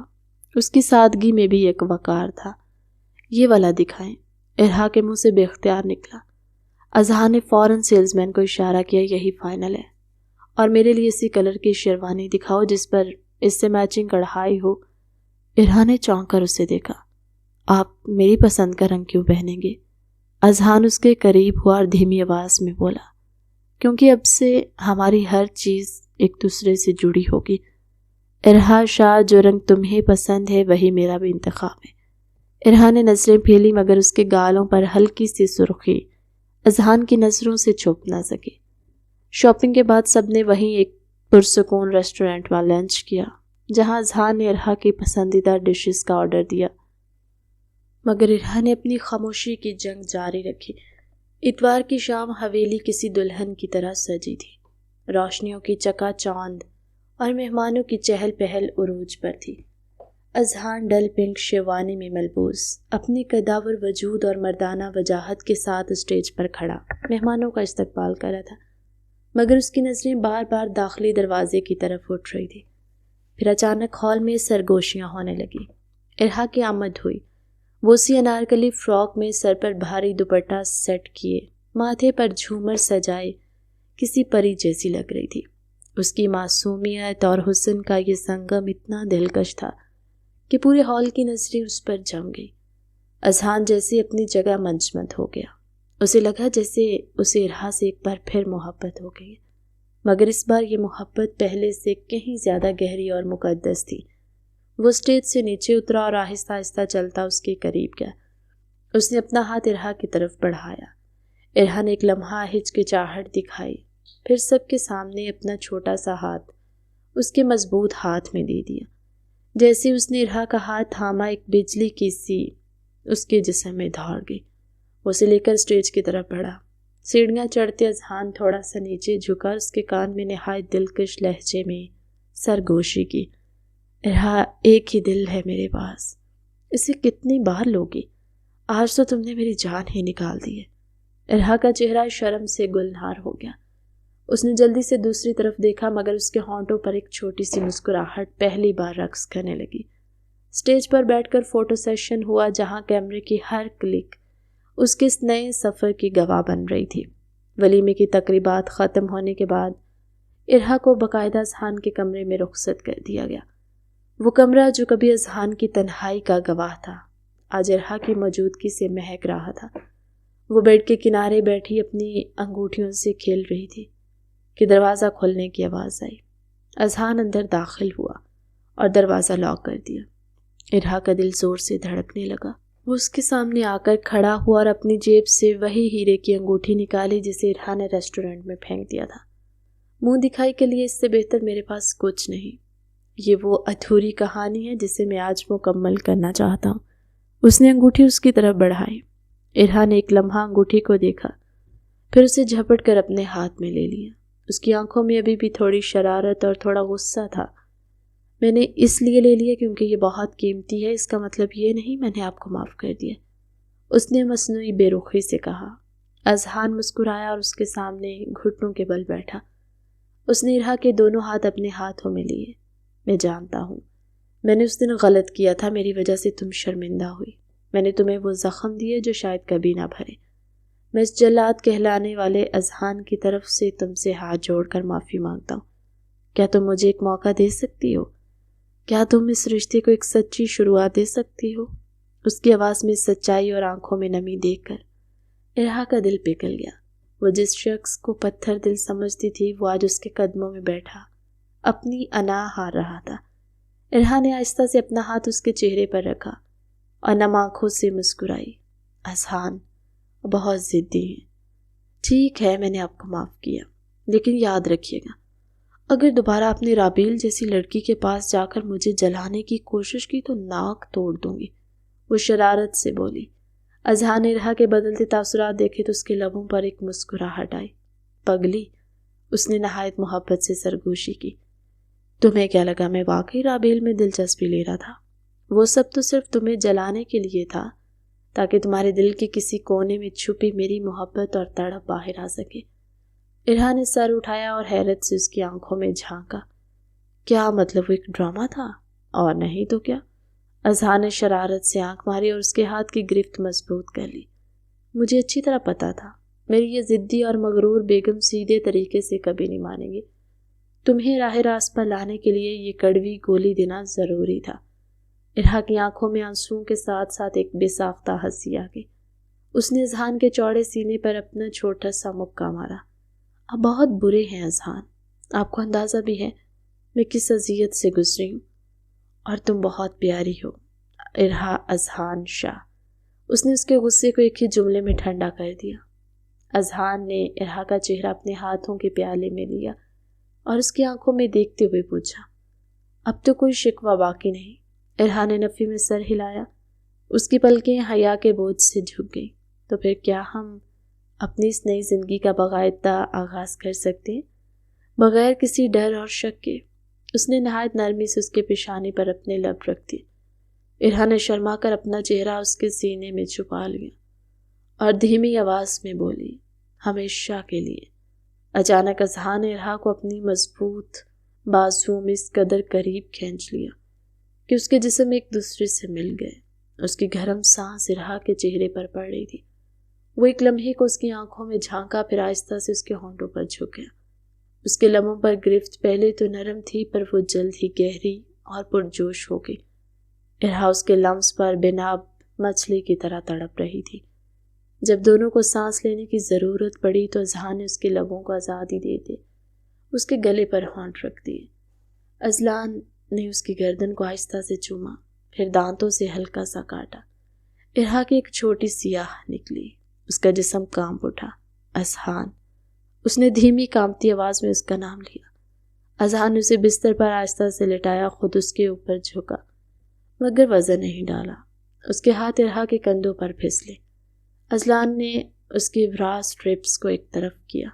اس کی سادگی میں بھی ایک وقار تھا۔ یہ والا دکھائیں، ارہا کے منہ سے بے اختیار نکلا۔ اذہان نے فوراً سیلز مین کو اشارہ کیا، یہی فائنل ہے، اور میرے لیے اسی کلر کی شیروانی دکھاؤ جس پر اس سے میچنگ کڑھائی ہو۔ ارہا نے چونک کر اسے دیکھا۔ آپ میری پسند کا رنگ کیوں پہنیں گے؟ اذہان اس کے قریب ہوا اور دھیمی آواز میں بولا، کیونکہ اب سے ہماری ہر چیز ایک دوسرے سے جڑی ہوگی۔ ارہا شاہ، جو رنگ تمہیں پسند ہے وہی میرا بھی انتخاب ہے۔ ارہا نے نظریں پھیلی، مگر اس کے گالوں پر ہلکی سی سرخی اذہان کی نظروں سے چھپ نہ سکی۔ شاپنگ کے بعد سب نے وہیں ایک پرسکون ریسٹورنٹ میں لنچ کیا، جہاں اذہان نے ارہا کی پسندیدہ ڈشز کا آرڈر دیا، مگر ارہا نے اپنی خاموشی کی جنگ جاری رکھی۔ اتوار کی شام حویلی کسی دلہن کی طرح سجی تھی۔ روشنیوں کی چکا چوند اور مہمانوں کی چہل پہل عروج پر تھی۔ اذہان ڈل پنک شیروانی میں ملبوس اپنی قداور وجود اور مردانہ وجاہت کے ساتھ اسٹیج پر کھڑا مہمانوں کا استقبال کر رہا تھا، مگر اس کی نظریں بار بار داخلی دروازے کی طرف اٹھ رہی تھی۔ پھر اچانک ہال میں سرگوشیاں ہونے لگی۔ ارہا کی آمد ہوئی۔ وہ اسی انارکلی فراک میں سر پر بھاری دوپٹہ سیٹ کیے، ماتھے پر جھومر سجائے کسی پری جیسی لگ رہی تھی۔ اس کی معصومیت اور حسن کا یہ سنگم اتنا دلکش تھا کہ پورے ہال کی نظریں اس پر جم گئی۔ اذہان جیسے اپنی جگہ منجمد ہو گیا۔ اسے لگا جیسے اسے ارہا سے ایک بار پھر محبت ہو گئی، مگر اس بار یہ محبت پہلے سے کہیں زیادہ گہری اور مقدس تھی۔ وہ اسٹیج سے نیچے اترا اور آہستہ آہستہ چلتا اس کے قریب گیا۔ اس نے اپنا ہاتھ ارہا کی طرف بڑھایا۔ ارہا نے ایک لمحہ ہچکچاہٹ دکھائی، پھر سب کے سامنے اپنا چھوٹا سا ہاتھ اس کے مضبوط ہاتھ میں دے دیا۔ جیسے اس نے ارہا کا ہاتھ تھاما، ایک بجلی کی سی اس کے جسم میں دوڑ گئی۔ وہ اسے لے کر اسٹیج کی طرف بڑھا۔ سیڑھیاں چڑھتے اذہان تھوڑا سا نیچے جھکا، اس کے کان میں نہایت دلکش لہجے میں سرگوشی کی، ارہا، ایک ہی دل ہے میرے پاس، اسے کتنی بار لوگی؟ آج تو تم نے میری جان ہی نکال دی ہے۔ ارہا کا چہرہ شرم سے گلنار ہو گیا۔ اس نے جلدی سے دوسری طرف دیکھا، مگر اس کے ہونٹوں پر ایک چھوٹی سی مسکراہٹ پہلی بار رقص کرنے لگی۔ اسٹیج پر بیٹھ کر فوٹو سیشن ہوا، جہاں کیمرے کی ہر کلک اس کے اس نئے سفر کی گواہ بن رہی تھی۔ ولیمے کی تقریبات ختم ہونے کے بعد ارہا کو باقاعدہ اذہان کے کمرے میں رخصت کر دیا گیا۔ وہ کمرہ جو کبھی اذہان کی تنہائی کا گواہ تھا، آج ارہا کی موجودگی سے مہک رہا تھا۔ وہ بیڈ کے کنارے بیٹھی اپنی انگوٹھیوں سے کھیل رہی تھی کہ دروازہ کھلنے کی آواز آئی۔ اذہان اندر داخل ہوا اور دروازہ لاک کر دیا۔ ارہا کا دل زور سے دھڑکنے لگا۔ وہ اس کے سامنے آ کر کھڑا ہوا اور اپنی جیب سے وہی ہیرے کی انگوٹھی نکالی جسے ارہا نے ریسٹورنٹ میں پھینک دیا تھا۔ منہ دکھائی کے لیے اس سے بہتر میرے پاس کچھ نہیں۔ یہ وہ ادھوری کہانی ہے جسے میں آج مکمل کرنا چاہتا ہوں۔ اس نے انگوٹھی اس کی طرف بڑھائی۔ ارہا نے ایک لمحہ انگوٹھی کو دیکھا، پھر اسے جھپٹ کر اپنے ہاتھ میں لے لیا۔ اس کی آنکھوں میں ابھی بھی تھوڑی شرارت اور تھوڑا غصہ تھا۔ میں نے اس لیے لے لیا کیونکہ یہ بہت قیمتی ہے، اس کا مطلب یہ نہیں میں نے آپ کو معاف کر دیا، اس نے مصنوعی بے رخی سے کہا۔ اذہان مسکرایا اور اس کے سامنے گھٹنوں کے بل بیٹھا۔ اس نے ارہا کے دونوں ہاتھ اپنے ہاتھوں میں لیے۔ میں جانتا ہوں، میں نے اس دن غلط کیا تھا، میری وجہ سے تم شرمندہ ہوئی، میں نے تمہیں وہ زخم دیے جو شاید کبھی نہ بھرے۔ میں اس جلاد کہلانے والے اذہان کی طرف سے تم سے ہاتھ جوڑ کر معافی مانگتا ہوں۔ کیا تم مجھے ایک موقع دے سکتی ہو؟ کیا تم اس رشتے کو ایک سچی شروعات دے سکتی ہو؟ اس کی آواز میں سچائی اور آنکھوں میں نمی دیکھ کر ارہا کا دل پگھل گیا۔ وہ جس شخص کو پتھر دل سمجھتی تھی وہ آج اس کے قدموں میں بیٹھا اپنی انا ہار رہا تھا۔ ارہا نے آہستہ سے اپنا ہاتھ اس کے چہرے پر رکھا اور نم آنکھوں سے مسکرائی۔ اذہان بہت ضدی ہیں۔ ٹھیک ہے، میں نے آپ کو معاف کیا، لیکن یاد رکھیے گا اگر دوبارہ آپ نے رابیل جیسی لڑکی کے پاس جا کر مجھے جلانے کی کوشش کی تو ناک توڑ دوں گی، وہ شرارت سے بولی۔ اذہان نے ارہا کے بدلتے تاثرات دیکھے تو اس کے لبوں پر ایک مسکراہٹ آئی۔ پگلی، اس نے نہایت محبت سے سرگوشی کی، تمہیں کیا لگا میں واقعی رابیل میں دلچسپی لے رہا تھا؟ وہ سب تو صرف تمہیں جلانے کے لیے تھا تاکہ تمہارے دل کے کسی کونے میں چھپی میری محبت اور تڑپ باہر آ سکے۔ ارہا نے سر اٹھایا اور حیرت سے اس کی آنکھوں میں جھانکا۔ کیا مطلب وہ ایک ڈرامہ تھا؟ اور نہیں تو کیا؟ اذہان نے شرارت سے آنکھ ماری اور اس کے ہاتھ کی گرفت مضبوط کر لی۔ مجھے اچھی طرح پتا تھا میری یہ ضدی اور مغرور بیگم سیدھے طریقے سے کبھی نہیں مانیں گی۔ تمہیں راہ راست پر لانے کے لیے یہ کڑوی گولی دینا ضروری تھا۔ ارہا کی آنکھوں میں آنسوؤں کے ساتھ ساتھ ایک بے ساختہ ہنسی آ گئی۔ اس نے اذہان کے چوڑے سینے پر اپنا چھوٹا سا مکہ مارا۔ آپ بہت برے ہیں اذہان، آپ کو اندازہ بھی ہے میں کس اذیت سے گزری ہوں، اور تم بہت پیاری ہو ارہا اذہان شاہ۔ اس نے اس کے غصے کو ایک ہی جملے میں ٹھنڈا کر دیا۔ اذہان نے ارہا کا چہرہ اپنے ہاتھوں کے پیالے میں لیا اور اس کی آنکھوں میں دیکھتے ہوئے پوچھا، اب تو کوئی شکوہ باقی نہیں؟ ارہا نے نفی میں سر ہلایا۔ اس کی پلکیں حیا کے بوجھ سے جھک گئیں۔ تو پھر کیا ہم اپنی اس نئی زندگی کا باقاعدہ آغاز کر سکتے ہیں بغیر کسی ڈر اور شک کے؟ اس نے نہایت نرمی سے اس کے پیشانی پر اپنے لب رکھ دیے۔ ارہا نے شرما کر اپنا چہرہ اس کے سینے میں چھپا لیا اور دھیمی آواز میں بولی، ہمیشہ کے لیے۔ اچانک اذہان نے ارہا کو اپنی مضبوط بازوؤں میں اس قدر قریب کھینچ لیا کہ اس کے جسم ایک دوسرے سے مل گئے۔ اس کی گرم سانس ارہا کے چہرے پر پڑ رہی تھی۔ وہ ایک لمحے کو اس کی آنکھوں میں جھانکا، پھر آہستہ سے اس کے ہونٹوں پر جھک گیا۔ اس کے لبوں پر گرفت پہلے تو نرم تھی پر وہ جلد ہی گہری اور پرجوش ہو گئی۔ ارہا اس کے لمس پر بناب مچھلی کی طرح تڑپ رہی تھی۔ جب دونوں کو سانس لینے کی ضرورت پڑی تو اذہان نے اس کے لبوں کو آزادی دے اس کے گلے پر ہونٹ رکھ دیے۔ اذلان نے اس کی گردن کو آہستہ سے چوما، پھر دانتوں سے ہلکا سا کاٹا۔ ارہا کی ایک چھوٹی سی آہ نکلی، اس کا جسم کانپ اٹھا۔ اذہان، اس نے دھیمی کانپتی آواز میں اس کا نام لیا۔ اذہان نے اسے بستر پر آہستہ سے لٹایا، خود اس کے اوپر جھکا مگر وزن نہیں ڈالا۔ اس کے ہاتھ ارہا کے کندھوں پر پھسلے۔ اذلان نے اس کی براس ٹرپس کو ایک طرف کیا۔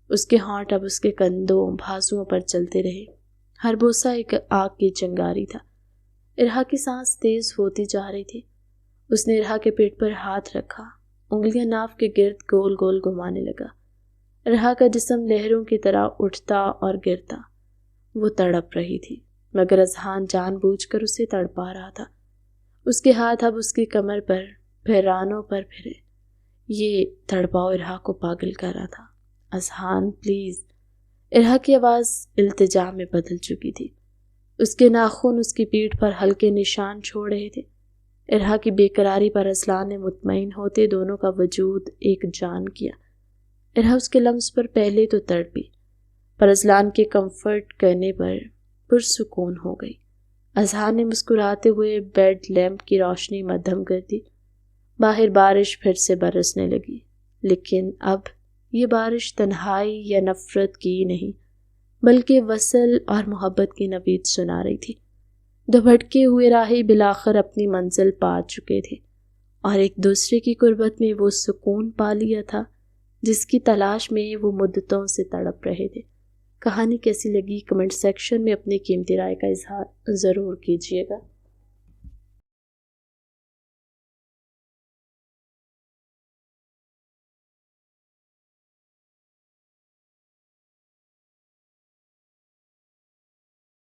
اس کے ہونٹ اب اس کے کندھوں بازوؤں پر چلتے رہے۔ ہر بوسہ ایک آگ کی چنگاری تھا۔ ارہا کی سانس تیز ہوتی جا رہی تھی۔ اس نے ارہا کے پیٹ پر ہاتھ رکھا، انگلیاں ناف کے گرد گول گول گھمانے لگا۔ ارہا کا جسم لہروں کی طرح اٹھتا اور گرتا۔ وہ تڑپ رہی تھی مگر اذہان جان بوجھ کر اسے تڑپا رہا تھا۔ اس کے ہاتھ اب اس کی کمر پر، پھر رانوں پر پھرے۔ یہ تڑپاؤ ارہا کو پاگل کر رہا تھا۔ اذہان پلیز۔ ارہا کی آواز التجا میں بدل چکی تھی۔ اس کے ناخن اس کی پیٹھ پر ہلکے نشان چھوڑ رہے تھے۔ ارہا کی بے قراری پر اذلان نے مطمئن ہوتے دونوں کا وجود ایک جان کیا۔ ارہا اس کے لمس پر پہلے تو تڑپی، پر اذلان کے کمفرٹ کرنے پر پرسکون ہو گئی۔ اذہان نے مسکراتے ہوئے بیڈ لیمپ کی روشنی مدھم کر دی۔ باہر بارش پھر سے برسنے لگی، لیکن اب یہ بارش تنہائی یا نفرت کی نہیں بلکہ وصل اور محبت کی نوید سنا رہی تھی۔ دو بھٹکے ہوئے راہی بالآخر اپنی منزل پا چکے تھے اور ایک دوسرے کی قربت میں وہ سکون پا لیا تھا جس کی تلاش میں وہ مدتوں سے تڑپ رہے تھے۔ کہانی کیسی لگی کمنٹ سیکشن میں اپنی قیمتی رائے کا اظہار ضرور کیجیے گا۔